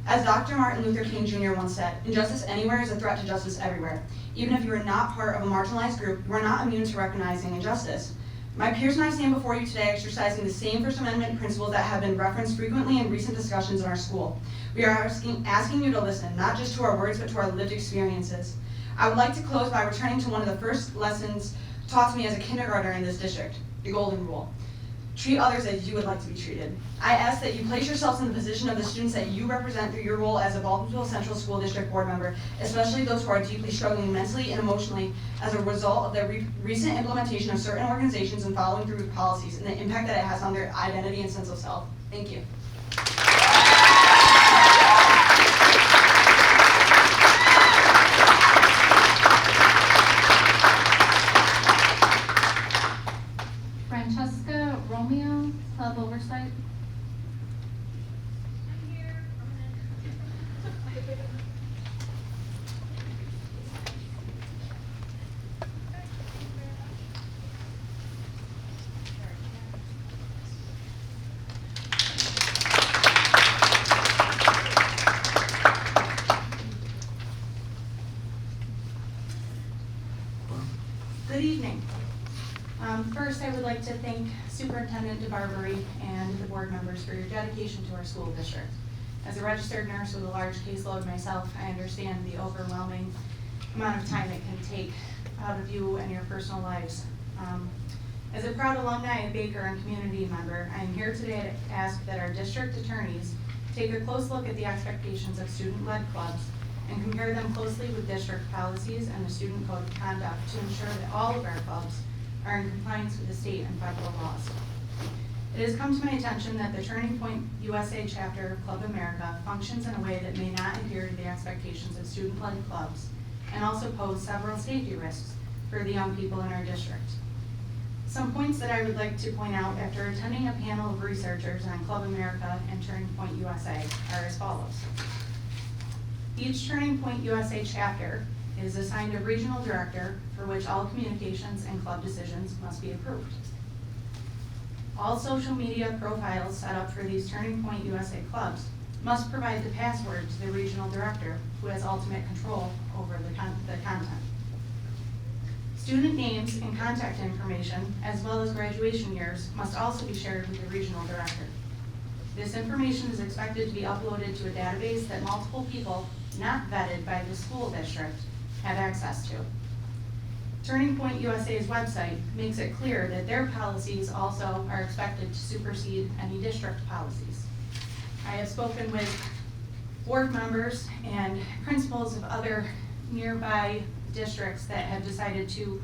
As Dr. Martin Luther King Jr. once said, injustice anywhere is a threat to justice everywhere. Even if you are not part of a marginalized group, you are not immune to recognizing injustice. My peers and I stand before you today exercising the same First Amendment principles that have been referenced frequently in recent discussions in our school. We are asking you to listen, not just to our words, but to our lived experiences. I would like to close by returning to one of the first lessons taught to me as a kindergartner in this district, the Golden Rule. Treat others as you would like to be treated. I ask that you place yourselves in the position of the students that you represent through your role as a Baldwinsville Central School District Board member, especially those who are deeply struggling mentally and emotionally as a result of the recent implementation of certain organizations and following through with policies and the impact that it has on their identity and sense of self. Thank you. Francesca Romeo, Club Oversight. Good evening. First, I would like to thank Superintendent DeBarbery and the board members for your dedication to our school district. As a registered nurse with a large caseload myself, I understand the overwhelming amount of time it can take out of you and your personal lives. As a proud alumni of Baker and community member, I am here today to ask that our district attorneys take a close look at the expectations of student-led clubs and compare them closely with district policies and the student code of conduct to ensure that all of our clubs are in compliance with the state and federal laws. It has come to my attention that the Turning Point USA chapter of Club America functions in a way that may not adhere to the expectations of student-led clubs and also pose several safety risks for the young people in our district. Some points that I would like to point out after attending a panel of researchers on Club America and Turning Point USA are as follows. Each Turning Point USA chapter is assigned a regional director for which all communications and club decisions must be approved. All social media profiles set up for these Turning Point USA clubs must provide the password to the regional director who has ultimate control over the content. Student names and contact information, as well as graduation years, must also be shared with the regional director. This information is expected to be uploaded to a database that multiple people not vetted by the school district have access to. Turning Point USA's website makes it clear that their policies also are expected to supersede any district policies. I have spoken with board members and principals of other nearby districts that have decided to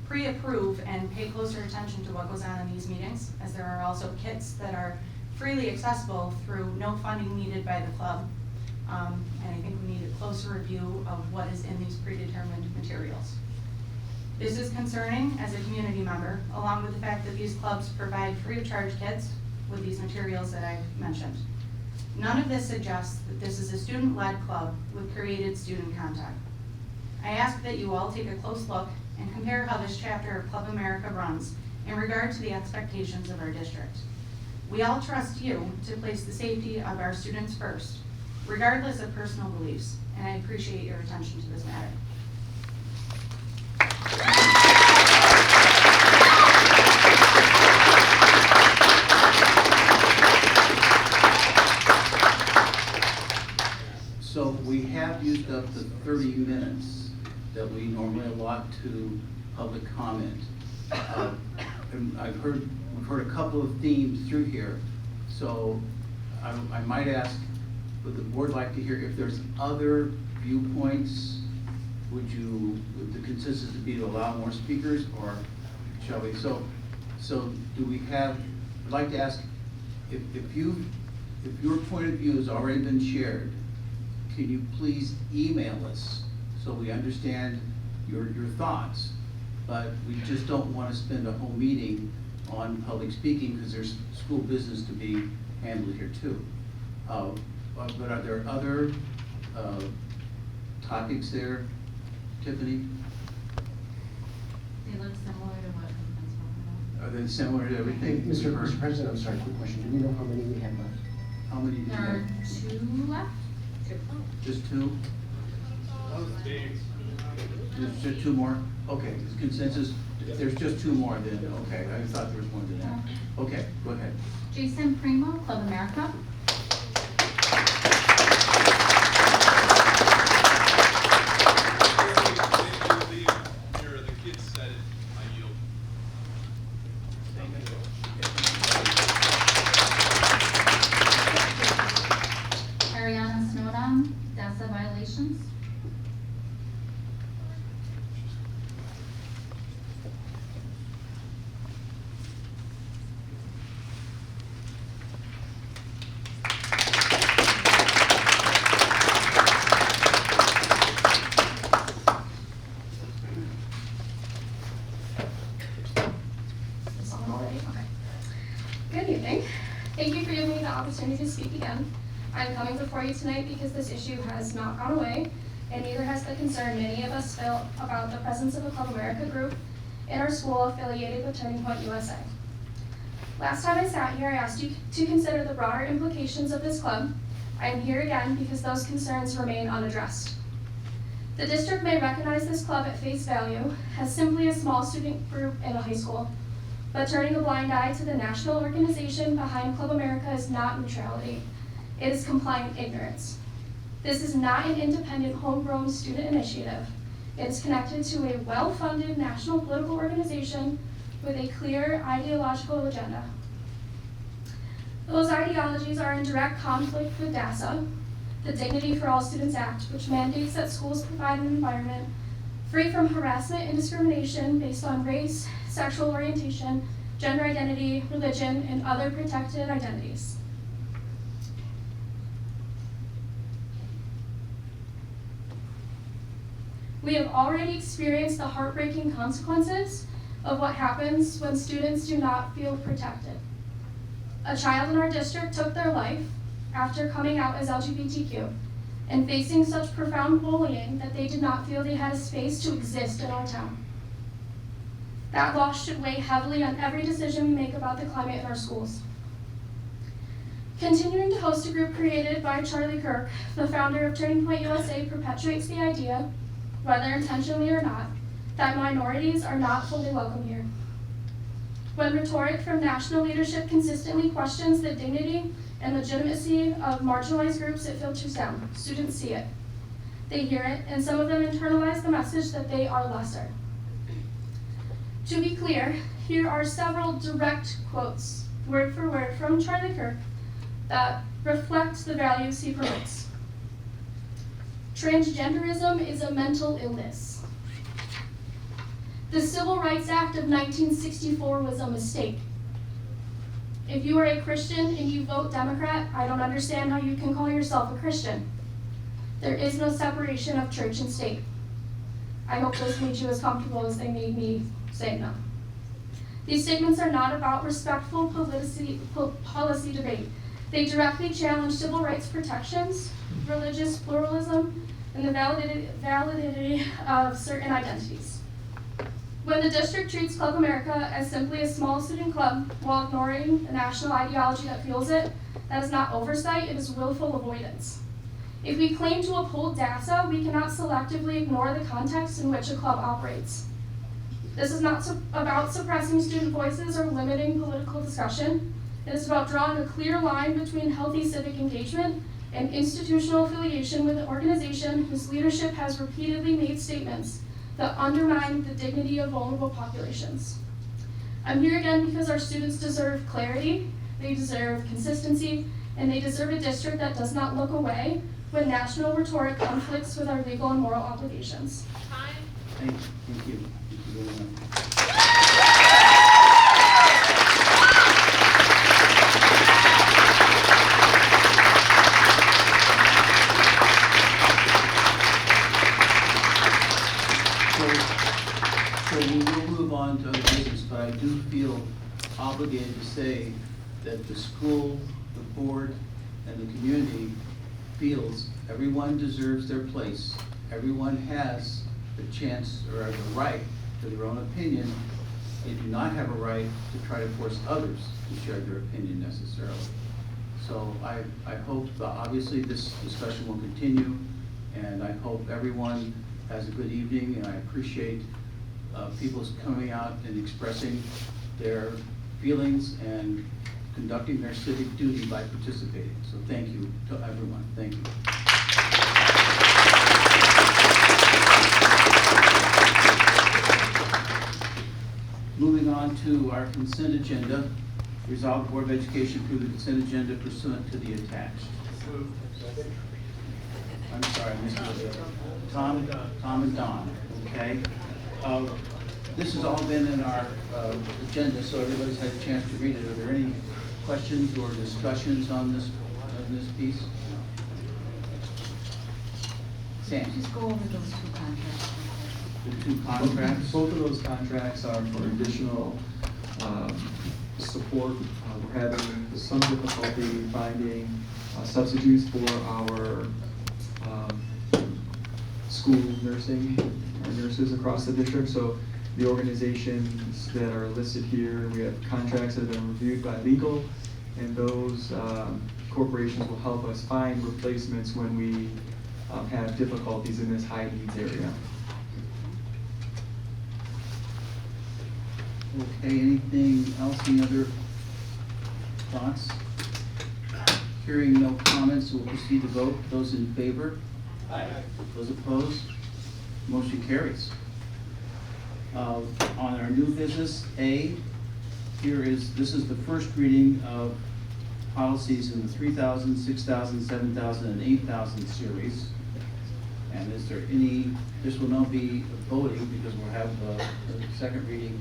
pre-approve and pay closer attention to what goes on in these meetings, as there are also kits that are freely accessible through no funding needed by the club. And I think we need a closer review of what is in these predetermined materials. This is concerning as a community member, along with the fact that these clubs provide free of charge kits with these materials that I've mentioned. None of this suggests that this is a student-led club with created student contact. I ask that you all take a close look and compare how this chapter of Club America runs in regard to the expectations of our district. We all trust you to place the safety of our students first, regardless of personal beliefs, and I appreciate your attention to this matter. So we have used up the 30 minutes that we normally allot to public comment. And we've heard a couple of themes through here. So I might ask, would the board like to hear if there's other viewpoints? Would the consensus be to allow more speakers, or shall we? So do we have, I'd like to ask, if your point of view has already been shared, can you please email us so we understand your thoughts? But we just don't want to spend a whole meeting on public speaking because there's school business to be handled here too. But are there other topics there, Tiffany? They look similar to what has been spoken about. Are they similar to everything? Mr. President, I'm sorry, quick question. Do we know how many we have left? How many do you There have? are 2 left. Just 2? There's just 2 more? Okay, consensus, if there's just 2 more then, okay, I thought there was more than that. Okay, go ahead. Jason Primo, Club America. Good evening. Thank you for giving me the opportunity to speak again. I'm coming before you tonight because this issue has not gone away, and neither has the concern many of us felt about the presence of a Club America group in our school affiliated with Turning Point USA. Last time I sat here, I asked you to consider the broader implications of this club. I am here again because those concerns remain unaddressed. The district may recognize this club at face value as simply a small student group in a high school, but turning a blind eye to the national organization behind Club America is not neutrality. It is compliant ignorance. This is not an independent, homegrown student initiative. It is connected to a well-funded national political organization with a clear ideological agenda. Those ideologies are in direct conflict with DASA, the Dignity for All Students Act, which mandates that schools provide an environment free from harassment and discrimination based on race, sexual orientation, gender identity, religion, and other protected identities. We have already experienced the heartbreaking consequences of what happens when students do not feel protected. A child in our district took their life after coming out as LGBTQ and facing such profound bullying that they did not feel they had a space to exist in our town. That loss should weigh heavily on every decision we make about the climate in our schools. Continuing to host a group created by Charlie Kirk, the founder of Turning Point USA, perpetuates the idea, whether intentionally or not, that minorities are not fully welcome here. When rhetoric from national leadership consistently questions the dignity and legitimacy of marginalized groups, it filters down. Students see it. They hear it, and some of them internalize the message that they are lesser. To be clear, here are several direct quotes, word for word, from Charlie Kirk that reflect the values he promotes. Transgenderism is a mental illness. The Civil Rights Act of 1964 was a mistake. If you are a Christian and you vote Democrat, I don't understand how you can call yourself a Christian. There is no separation of church and state. I hope those made you as comfortable as they made me saying them. These statements are not about respectful policy debate. They directly challenge civil rights protections, religious pluralism, and the validity of certain identities. When the district treats Club America as simply a small student club while ignoring the national ideology that fuels it, that is not oversight, it is willful avoidance. If we claim to uphold DASA, we cannot selectively ignore the context in which a club operates. This is not about suppressing student voices or limiting political discussion. It is about drawing a clear line between healthy civic engagement and institutional affiliation with an organization whose leadership has repeatedly made statements that undermine the dignity of vulnerable populations. I'm here again because our students deserve clarity, they deserve consistency, and they deserve a district that does not look away when national rhetoric conflicts with our legal and moral obligations. Thank you. Thank you very much. So we will move on to other business, but I do feel obligated to say that the school, the board, and the community feels everyone deserves their place. Everyone has the chance or the right to their own opinion. They do not have a right to try to force others to share their opinion necessarily. So I hope, obviously this discussion will continue, and I hope everyone has a good evening, and I appreciate people coming out and expressing their feelings and conducting their civic duty by participating. So thank you to everyone. Thank you. Moving on to our consent agenda. Resolve the Board of Education approve the consent agenda pursuant to the attached. I'm sorry, Mr. Tom and Don, okay? This has all been in our agenda, so everybody's had a chance to read it. Are there any questions or discussions on this piece? Sam? Just go over those two contracts. The two contracts? Both of those contracts are for additional support. We're having some difficulty finding substitutes for our school nursing, our nurses across the district. So the organizations that are listed here, we have contracts that have been reviewed by legal, and those corporations will help us find replacements when we have difficulties in this high needs area. Okay, anything else, any other thoughts? Hearing no comments, we'll proceed to vote. Those in favor? Aye. Those opposed? Motion carries. On our new business, A, this is the first reading of policies in the 3,000, 6,000, 7,000, and 8,000 series. And is there any, this will not be voting because we'll have the second reading,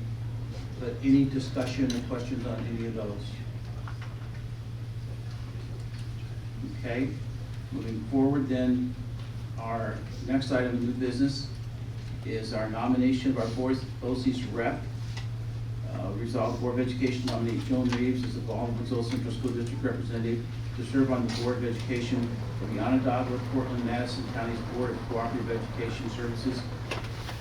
but any discussion or questions on any of those? Okay, moving forward then, our next item of new business is our nomination of our BOCES rep. Resolved, the Board of Education nominate Joan Reeves as the Baldwinsville Central School District representative to serve on the Board of Education of the Onondaga, Portland, Madison County's Board of Cooperative Education Services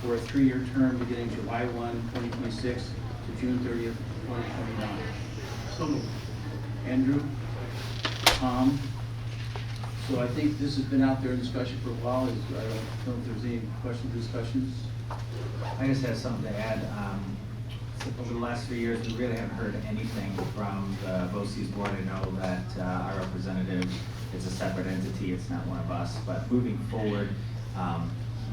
for a 3-year term beginning July 1, 2026 to June 30th, 2029. So moved. Andrew, Tom. So I think this has been out there in discussion for a while. I don't know if there's any questions or discussions. I just have something to add. Over the last 3 years, we really haven't heard anything from the BOCES board. I know that our representative is a separate entity, it's not one of us, but moving forward,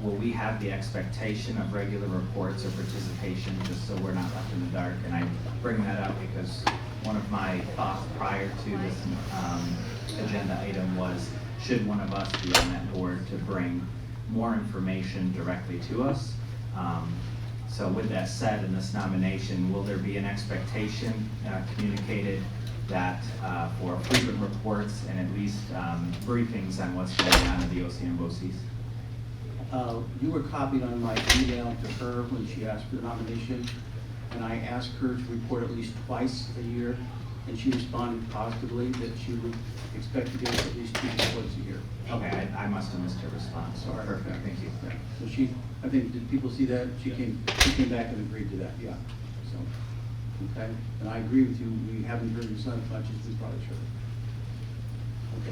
will we have the expectation of regular reports or participation, just so we're not left in the dark? And I bring that up because one of my thoughts prior to this agenda item was, should one of us be on that board to bring more information directly to us? So with that said, in this nomination, will there be an expectation communicated that for frequent reports and at least briefings on what's going on in the OCM BOCES? You were copied on my email to her when she asked for the nomination, and I asked her to report at least twice a year, and she responded positively that she would expect to get at least 2 reports a year. Okay, I must have missed her response. So perfect, thank you. Yeah. So she, I think, did people see that? She came back and agreed to that, yeah. So, okay, and I agree with you, we haven't heard as much as we probably should.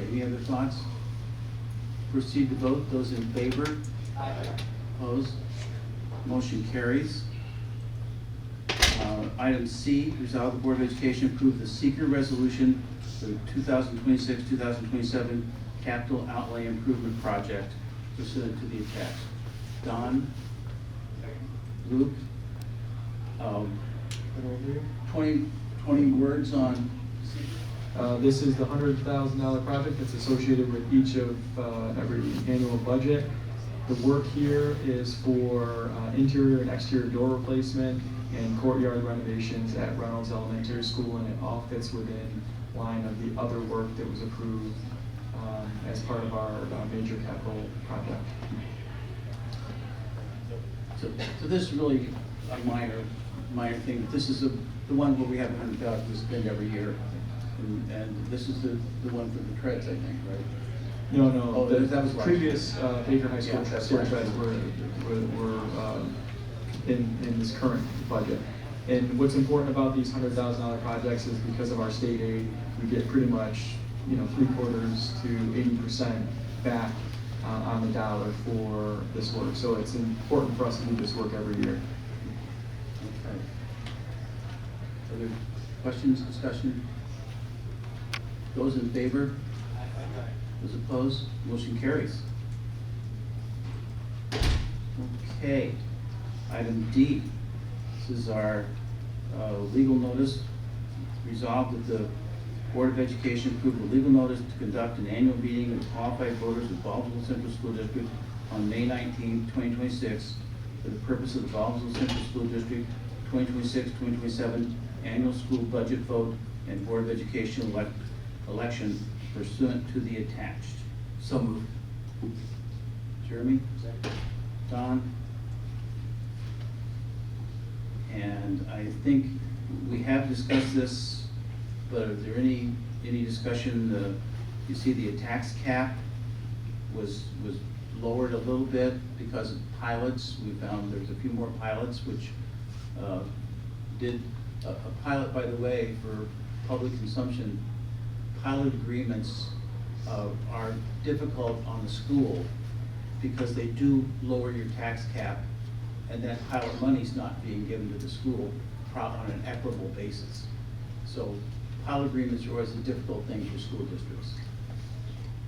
Okay, any other thoughts? Proceed to vote. Those in favor? Aye. Opposed? Motion carries. Item C, resolve the Board of Education approve the seeker resolution for the 2026-2027 capital outlay improvement project pursuant to the attached. Don? Luke? 20 words on. This is the $100,000 project that's associated with each of every annual budget. The work here is for interior and exterior door replacement and courtyard renovations at Reynolds Elementary School, and it all fits within line of the other work that was approved as part of our major capital project. So this is really a minor thing. This is the one where we have $100,000 to spend every year, and this is the one for the treads, I think, right? No, Oh, that was previous Baker High School Yeah, store treads were in this current budget. And what's important about these $100,000 projects is because of our state aid, we get pretty much 3/4 to 80% back on the dollar for this work. So it's important for us to do this work every year. Okay. Other questions, discussion? Those in favor? Those opposed? Motion carries. Okay. Item D. This is our legal notice. Resolved that the Board of Education approved a legal notice to conduct an annual meeting of qualified voters of Baldwinsville Central School District on May 19, 2026 for the purpose of the Baldwinsville Central School District 2026-2027 annual school budget vote and Board of Education election pursuant to the attached. So moved. Jeremy? Don? And I think we have discussed this, but is there any discussion? You see the tax cap was lowered a little bit because of pilots. We found there's a few more pilots, which did a pilot, by the way, for public consumption. Pilot agreements are difficult on the school because they do lower your tax cap, and that pilot money's not being given to the school on an equitable basis. So pilot agreements are always a difficult thing for school districts.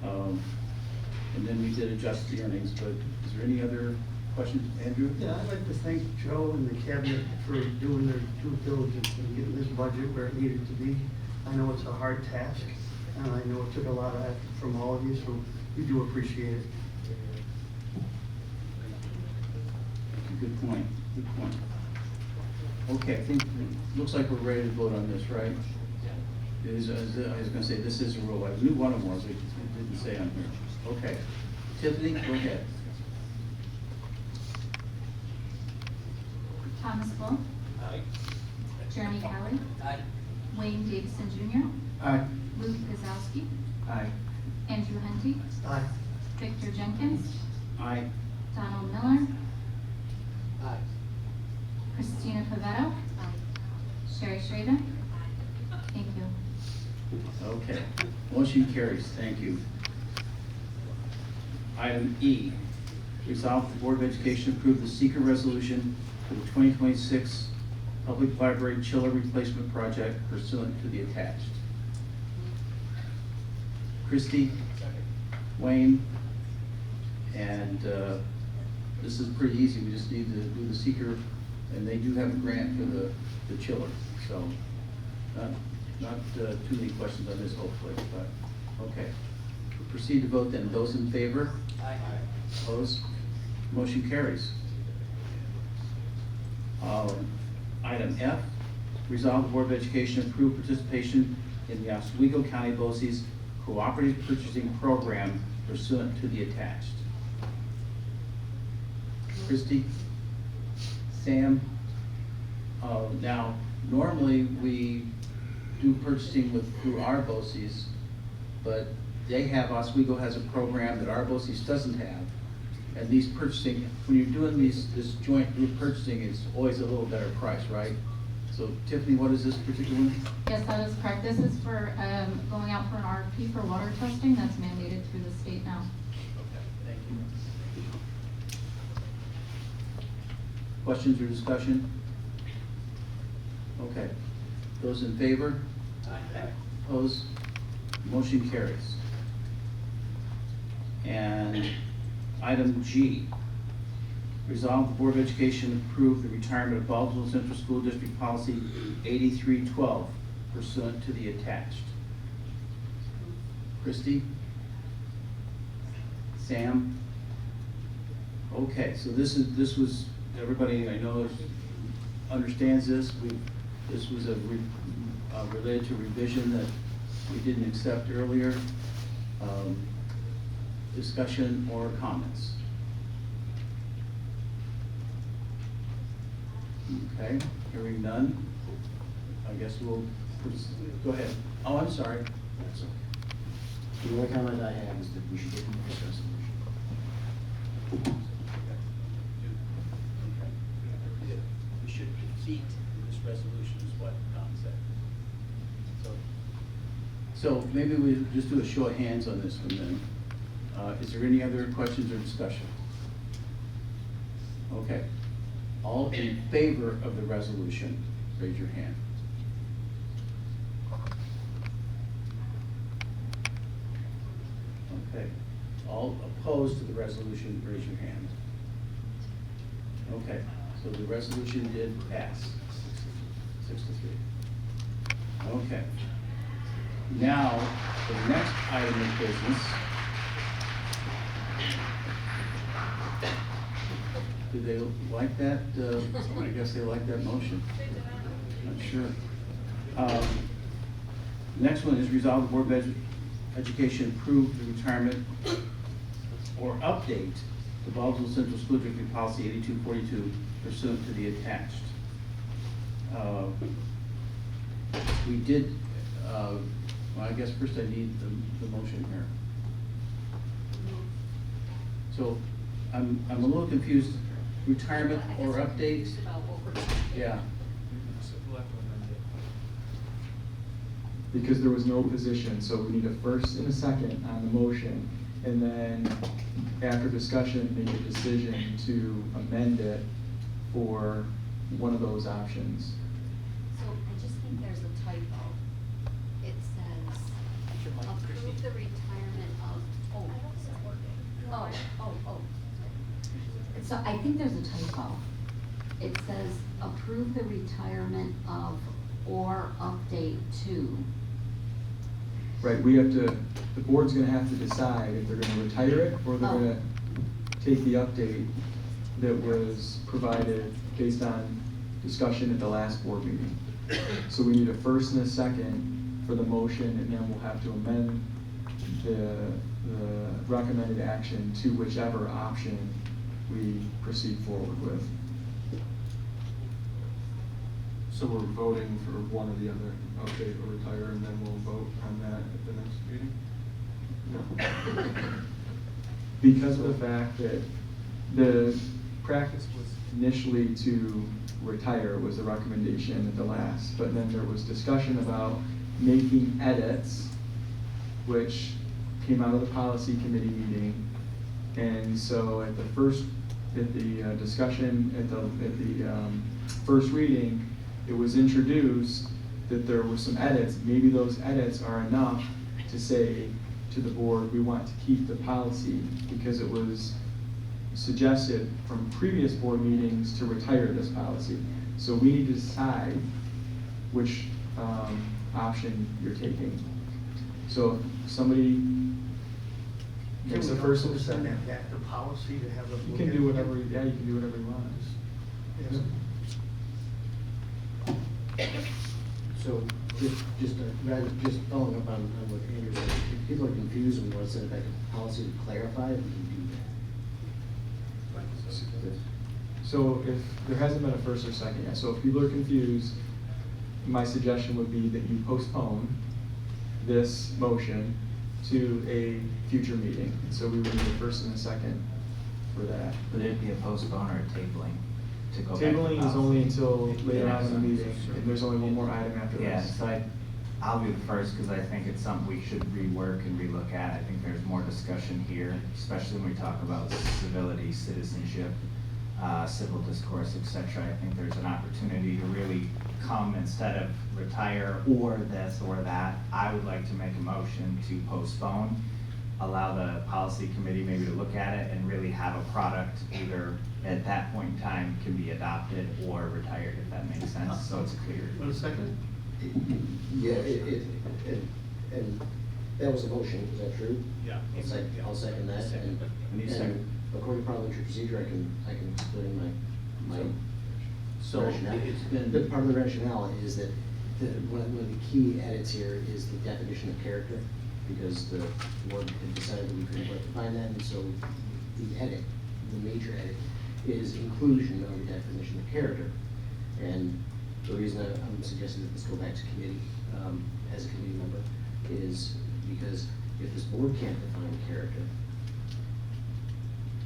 And then we did adjust the earnings, but is there any other questions, Andrew? Yeah, I'd like to thank Joe and the cabinet for doing their due diligence and getting this budget where it needed to be. I know it's a hard task, and I know it took a lot of effort from all of you, so we do appreciate it. Good point, good point. Okay, I think, looks like we're ready to vote on this, right? I was gonna say, this is a rule, I knew one of them was, it didn't say on here. Okay, Tiffany, go ahead. Thomas Bull. Aye. Jeremy Kelly. Aye. Wayne Davidson Jr. Aye. Luke Gazowski. Aye. Andrew Hunty. Aye. Victor Jenkins. Aye. Donald Miller. Aye. Christina Pavetto. Sherry Schrader. Thank you. Okay, motion carries, thank you. Item E, resolve the Board of Education approve the seeker resolution for the 2026 Public Library Chiller Replacement Project pursuant to the attached. Christie, Wayne, and this is pretty easy, we just need to do the seeker, and they do have a grant for the chiller, so not too many questions on this hopefully, but okay. We'll proceed to vote then. Those in favor? Aye. Opposed? Motion carries. Item F, resolve the Board of Education approve participation in the Oswego County BOCES Cooperative Purchasing Program pursuant to the attached. Christie? Sam? Now, normally we do purchasing through our BOCES, but they have, Oswego has a program that our BOCES doesn't have. And these purchasing, when you're doing this joint group purchasing, it's always a little better price, right? So Tiffany, what is this particular one? Yes, that is correct. This is for going out for an RFP for water testing that's mandated through the state now. Okay, thank you. Questions or discussion? Okay. Those in favor? Aye. Opposed? Motion carries. And item G, resolve the Board of Education approve the retirement of Baldwinsville Central School District Policy 8312 pursuant to the attached. Christie? Sam? Okay, so this was, everybody I know understands this. This was related to revision that we didn't accept earlier. Discussion or comments? Okay, hearing none. I guess we'll, go ahead. Oh, I'm sorry. That's okay. The only comment I have is that we should get into this resolution. We should defeat this resolution is what Tom said. So maybe we just do a show of hands on this one then. Is there any other questions or discussion? Okay. All in favor of the resolution, raise your hand. Okay. All opposed to the resolution, raise your hand. Okay, so the resolution did pass, 6-3. Okay. Now, the next item of business. Do they like that? I guess they like that motion. Not sure. Next one is resolve the Board of Education approve the retirement or update the Baldwinsville Central School District Policy 8242 pursuant to the attached. we did, well, I guess first I need the motion here. So, I'm a little confused, retirement or updates? Yeah. Because there was no position, so we need a first and a second on the motion, and then after discussion, make a decision to amend it for one of those options. So I just think there's a typo. It says, approve the retirement of, oh. So I think there's a typo. It says, approve the retirement of or update to. Right, we have to, the board's gonna have to decide if they're gonna retire it, or they're gonna take the update that was provided based on discussion at the last board meeting. So we need a first and a second for the motion, and then we'll have to amend the recommended action to whichever option we proceed forward with. So we're voting for one or the other, update or retire, and then we'll vote on that at the next meeting? No. Because of the fact that the practice was initially to retire was the recommendation at the last, but then there was discussion about making edits, which came out of the policy committee meeting. And so at the discussion at the first reading, it was introduced that there were some edits. Maybe those edits are enough to say to the board, we want to keep the policy, because it was suggested from previous board meetings to retire this policy. So we need to decide which option you're taking. So if somebody makes a first and a Send second. that back to policy to have them. You can do whatever, yeah, you can do whatever you want. Yes. So, rather, just following up on what Andrew said, if people are confused and we want to send it back to policy to clarify, we can do that. So if there hasn't been a first or second yet, so if people are confused, my suggestion would be that you postpone this motion to a future meeting. And so we would need a first and a second for that. Would it be a postpone or a tabling to go back to Tabling is policy? only until later on in the Yeah. meeting, and there's only one more item after Yeah, this. so I'll be the first, because I think it's something we should rework and relook at. I think there's more discussion here, especially when we talk about civility, citizenship, civil discourse, etc. I think there's an opportunity to really come instead of retire or this or that. I would like to make a motion to postpone, allow the policy committee maybe to look at it and really have a product either at that point in time can be adopted or retired, if that makes sense, so it's clear. Want a second? Yeah, and that was a motion, is that true? Yeah. I'll second that, and according to parliamentary procedure, I can put in my So rationale. it's been. The part of the rationale is that one of the key edits here is the definition of character, because the board had decided that we couldn't define that, and so the edit, the major edit, is inclusion of the definition of character. And the reason I'm suggesting that this go back to committee, as a committee member, is because if this board can't define character,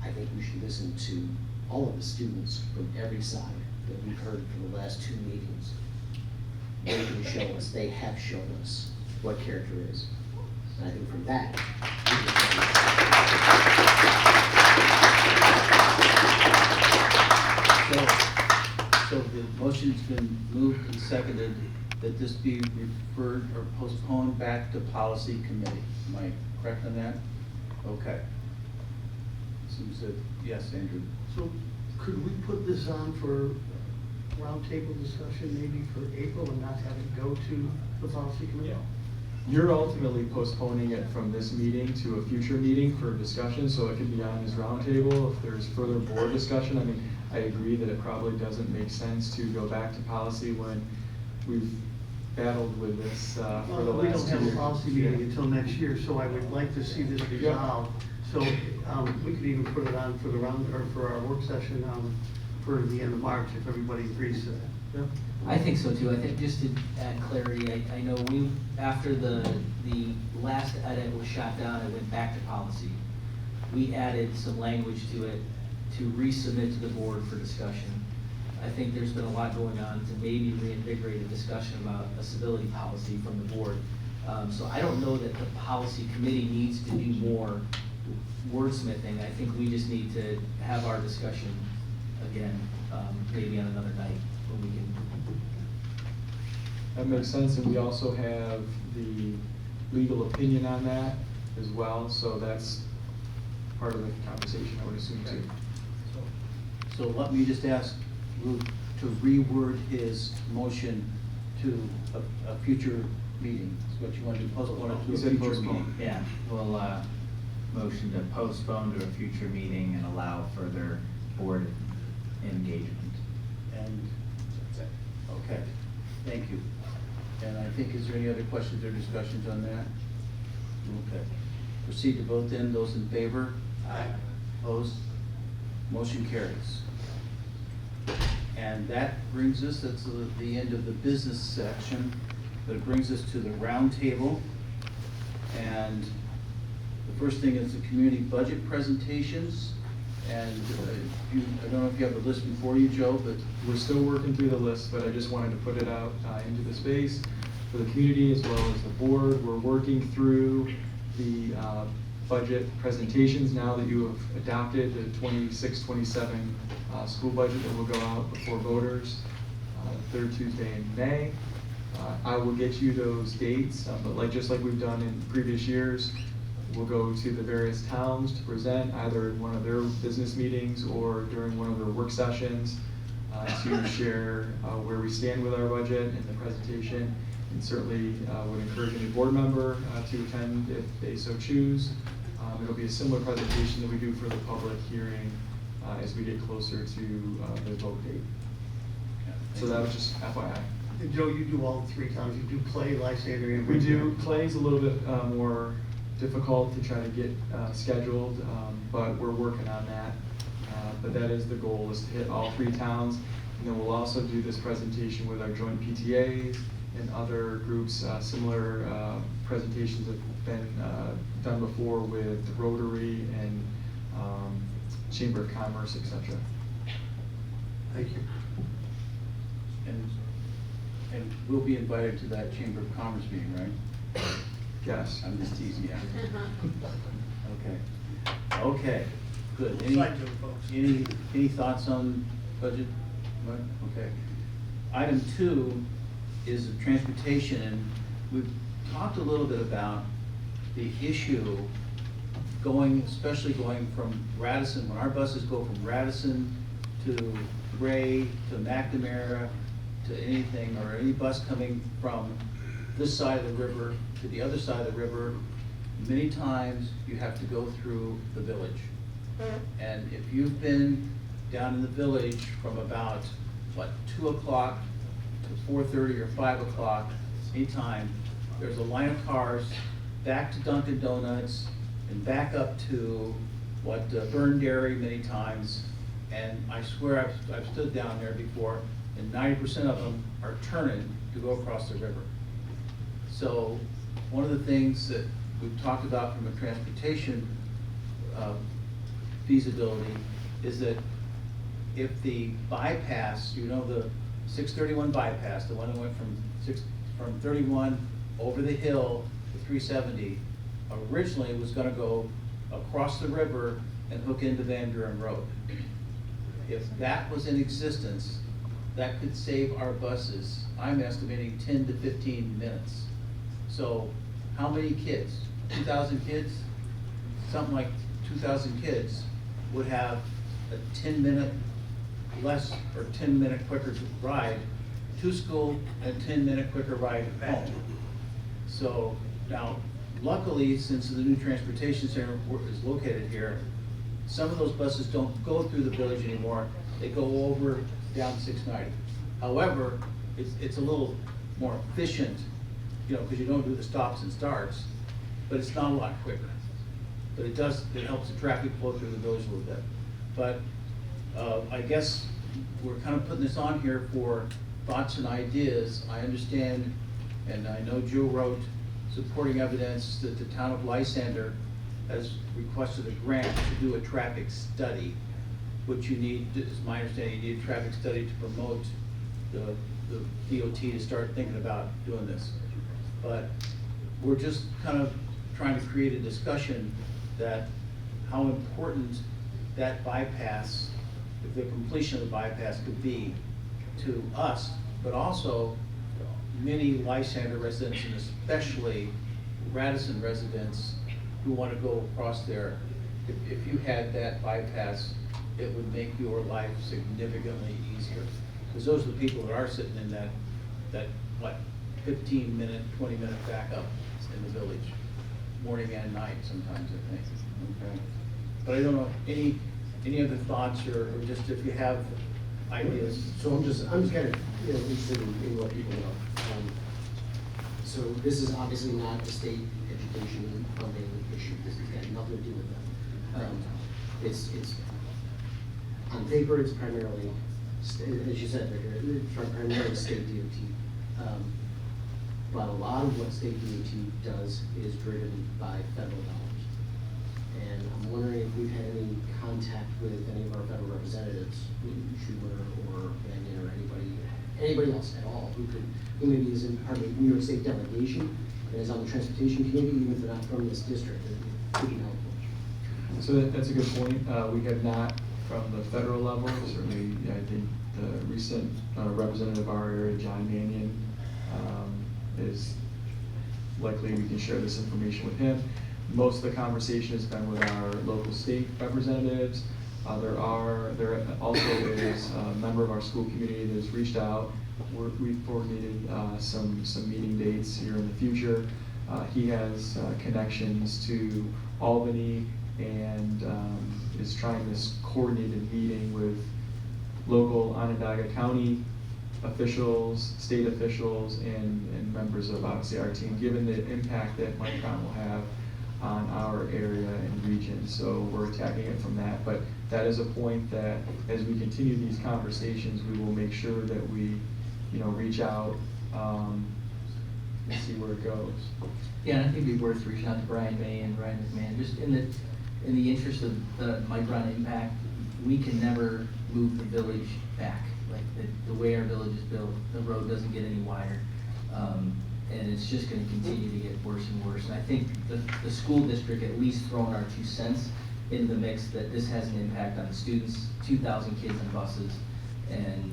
I think we should listen to all of the students from every side that we've heard from the last two meetings. They can show us, they have shown us what character is. And I think from that, So the motion's been moved and seconded that this be referred or postponed back to policy committee. Am I correct on that? Okay. Seems that, yes, Andrew. So could we put this on for roundtable discussion maybe for April and not have it go to the policy committee? You're ultimately postponing it from this meeting to a future meeting for discussion, so it can be on this roundtable if there's further board discussion. I mean, I agree that it probably doesn't make sense to go back to policy when we've battled with this for the Well, we last 2 don't have years. a policy meeting until next year, so I would like to see this resolved. So we could even put it on for the round, or for our work session for the end of March, if everybody agrees to that. Yeah. I think so too. I think just to add clarity, I know we, after the last edit was shot down, it went back to policy. We added some language to it to resubmit to the board for discussion. I think there's been a lot going on to maybe reinvigorate a discussion about a civility policy from the board. So I don't know that the policy committee needs to do more wordsmithing. I think we just need to have our discussion again, maybe on another night when we can. That makes sense, and we also have the legal opinion on that as well, so that's part of the conversation, I would assume too. So let me just ask Luke to reword his motion to a future meeting. Is what you want to do, postpone it to You a said future postpone. meeting? Yeah, we'll motion to postpone to a future meeting and allow further board engagement. And, okay, thank you. And I think, is there any other questions or discussions on that? Okay. Proceed to vote then. Those in favor? Aye. Opposed? Motion carries. And that brings us, that's the end of the business section, but it brings us to the round table. And the first thing is the community budget presentations. And I don't know if you have the list before you, Joe, but We're still working through the list, but I just wanted to put it out into the space for the community as well as the board. We're working through the budget presentations now that you have adopted the 26-27 school budget that will go out before voters, third Tuesday in May. I will get you those dates, but just like we've done in previous years, we'll go to the various towns to present either in one of their business meetings or during one of their work sessions to share where we stand with our budget and the presentation. And certainly would encourage any board member to attend if they so choose. It'll be a similar presentation that we do for the public hearing as we get closer to the vote date. So that was just FYI. Joe, you do all three towns. You do Clay, Lysander, and We do. Clay's a little bit more difficult to try to get scheduled, but we're working on that. But that is the goal, is to hit all three towns. And then we'll also do this presentation with our joint PTAs and other groups. Similar presentations have been done before with Rotary and Chamber of Commerce, etc. Thank you. And we'll be invited to that Chamber of Commerce meeting, right? Yes. I'm just teasing you. Okay. Okay, good. Any thoughts on budget? What? Okay. Item 2 is the transportation, and we've talked a little bit about the issue especially going from Radisson, when our buses go from Radisson to Gray to McNamara to anything, or any bus coming from this side of the river to the other side of the river, many times you have to go through the village. And if you've been down in the village from about, 2 o'clock to 4:30 or 5 o'clock, anytime, there's a line of cars back to Dunkin' Donuts and back up to Burn Dairy many times. And I swear I've stood down there before, and 90% of them are turning to go across the river. So one of the things that we've talked about from a transportation feasibility is that if the bypass, the 631 bypass, the one that went from 31 over the hill to 370, originally was going to go across the river and hook into Van Buren Road. If that was in existence, that could save our buses, I'm estimating 10 to 15 minutes. So how many kids? 2,000 kids? Something like 2,000 kids would have a 10-minute less or 10-minute quicker ride to school and a 10-minute quicker ride home. So now, luckily, since the new transportation center is located here, some of those buses don't go through the village anymore. They go over down 690. However, it's a little more efficient, because you don't do the stops and starts, but it's not a lot quicker. But it helps the traffic flow through the village a little bit. But I guess we're kind of putting this on here for thoughts and ideas. I understand, and I know Joe wrote supporting evidence that the town of Lysander has requested a grant to do a traffic study, which you need, is my understanding, you need a traffic study to promote the DOT to start thinking about doing this. But we're just kind of trying to create a discussion that how important that bypass, the completion of the bypass could be to us, but also many Lysander residents and especially Radisson residents who want to go across there. If you had that bypass, it would make your life significantly easier. Because those are the people that are sitting in that what, 15-minute, 20-minute backup in the village, morning and night sometimes, I think. Okay. But I don't know, any other thoughts or just if you have ideas? So I'm just kind of, interested in what people know. So this is obviously not a state education funding issue. This has got nothing to do with that. It's on paper, it's primarily, as you said, Victor, it's primarily state DOT. But a lot of what state DOT does is driven by federal dollars. And I'm wondering if we've had any contact with any of our federal representatives, Schumer or Mannion or anybody else at all, who maybe is in part of the New York State delegation and is on the transportation committee, even if they're not from this district. It could be helpful. So that's a good point. We have not from the federal level. Certainly, I think the recent representative of our area, John Mannion, is likely we can share this information with him. Most of the conversation has been with our local state representatives. There also is a member of our school community that has reached out. We've coordinated some meeting dates here in the future. He has connections to Albany and is trying this coordinated meeting with local Onondaga County officials, state officials, and members of obviously our team, given the impact that Micron will have on our area and region. So we're attacking it from that. But that is a point that as we continue these conversations, we will make sure that we, reach out and see where it goes. Yeah, and I think it'd be worth reaching out to Brian May and Ryan McMahon, just in the interest of the Micron impact. We can never move the village back. Like the way our village is built, the road doesn't get any wider. And it's just going to continue to get worse and worse. And I think the school district at least throwing our 2 cents into the mix that this has an impact on the students, 2,000 kids in buses, and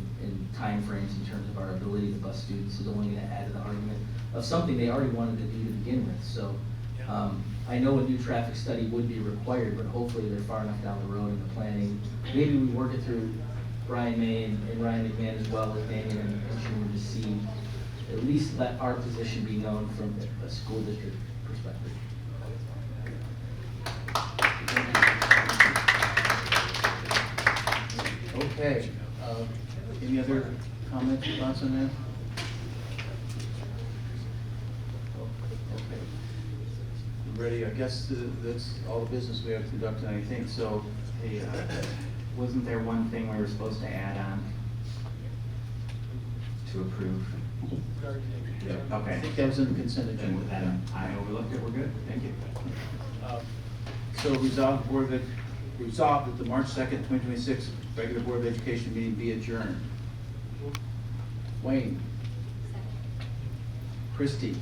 time frames in terms of our ability to bus students is only going to add to the argument of something they already wanted to do to begin with. So I know a new traffic study would be required, but hopefully they're far enough down the road in the planning. Maybe we work it through Brian May and Ryan McMahon as well as Daniel and Schumer to see, at least let our position be known from a school district perspective. Okay, any other comments or thoughts on that? Okay. Ready, I guess that's all the business we have to conduct tonight, I think, so. Hey, wasn't there one thing we were supposed to add on to approve? Yeah. Okay. I think that was in the consent agenda. Then I overlooked it, we're good, thank you. So resolved that the March 2nd, 2026 regular Board of Education meeting be adjourned. Wayne. Christie.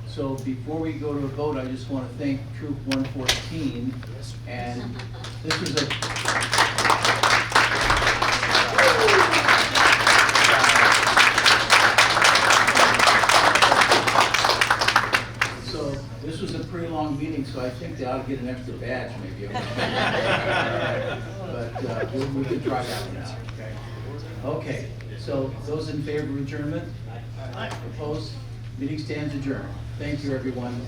So before we go to a vote, I just want to thank Troop 114, and this was This was a pretty long meeting, so I think they ought to get an extra badge maybe. But we can try that one out, okay? Okay, so those in favor of adjournment? Opposed? Meeting stands adjourned. Thank you, everyone.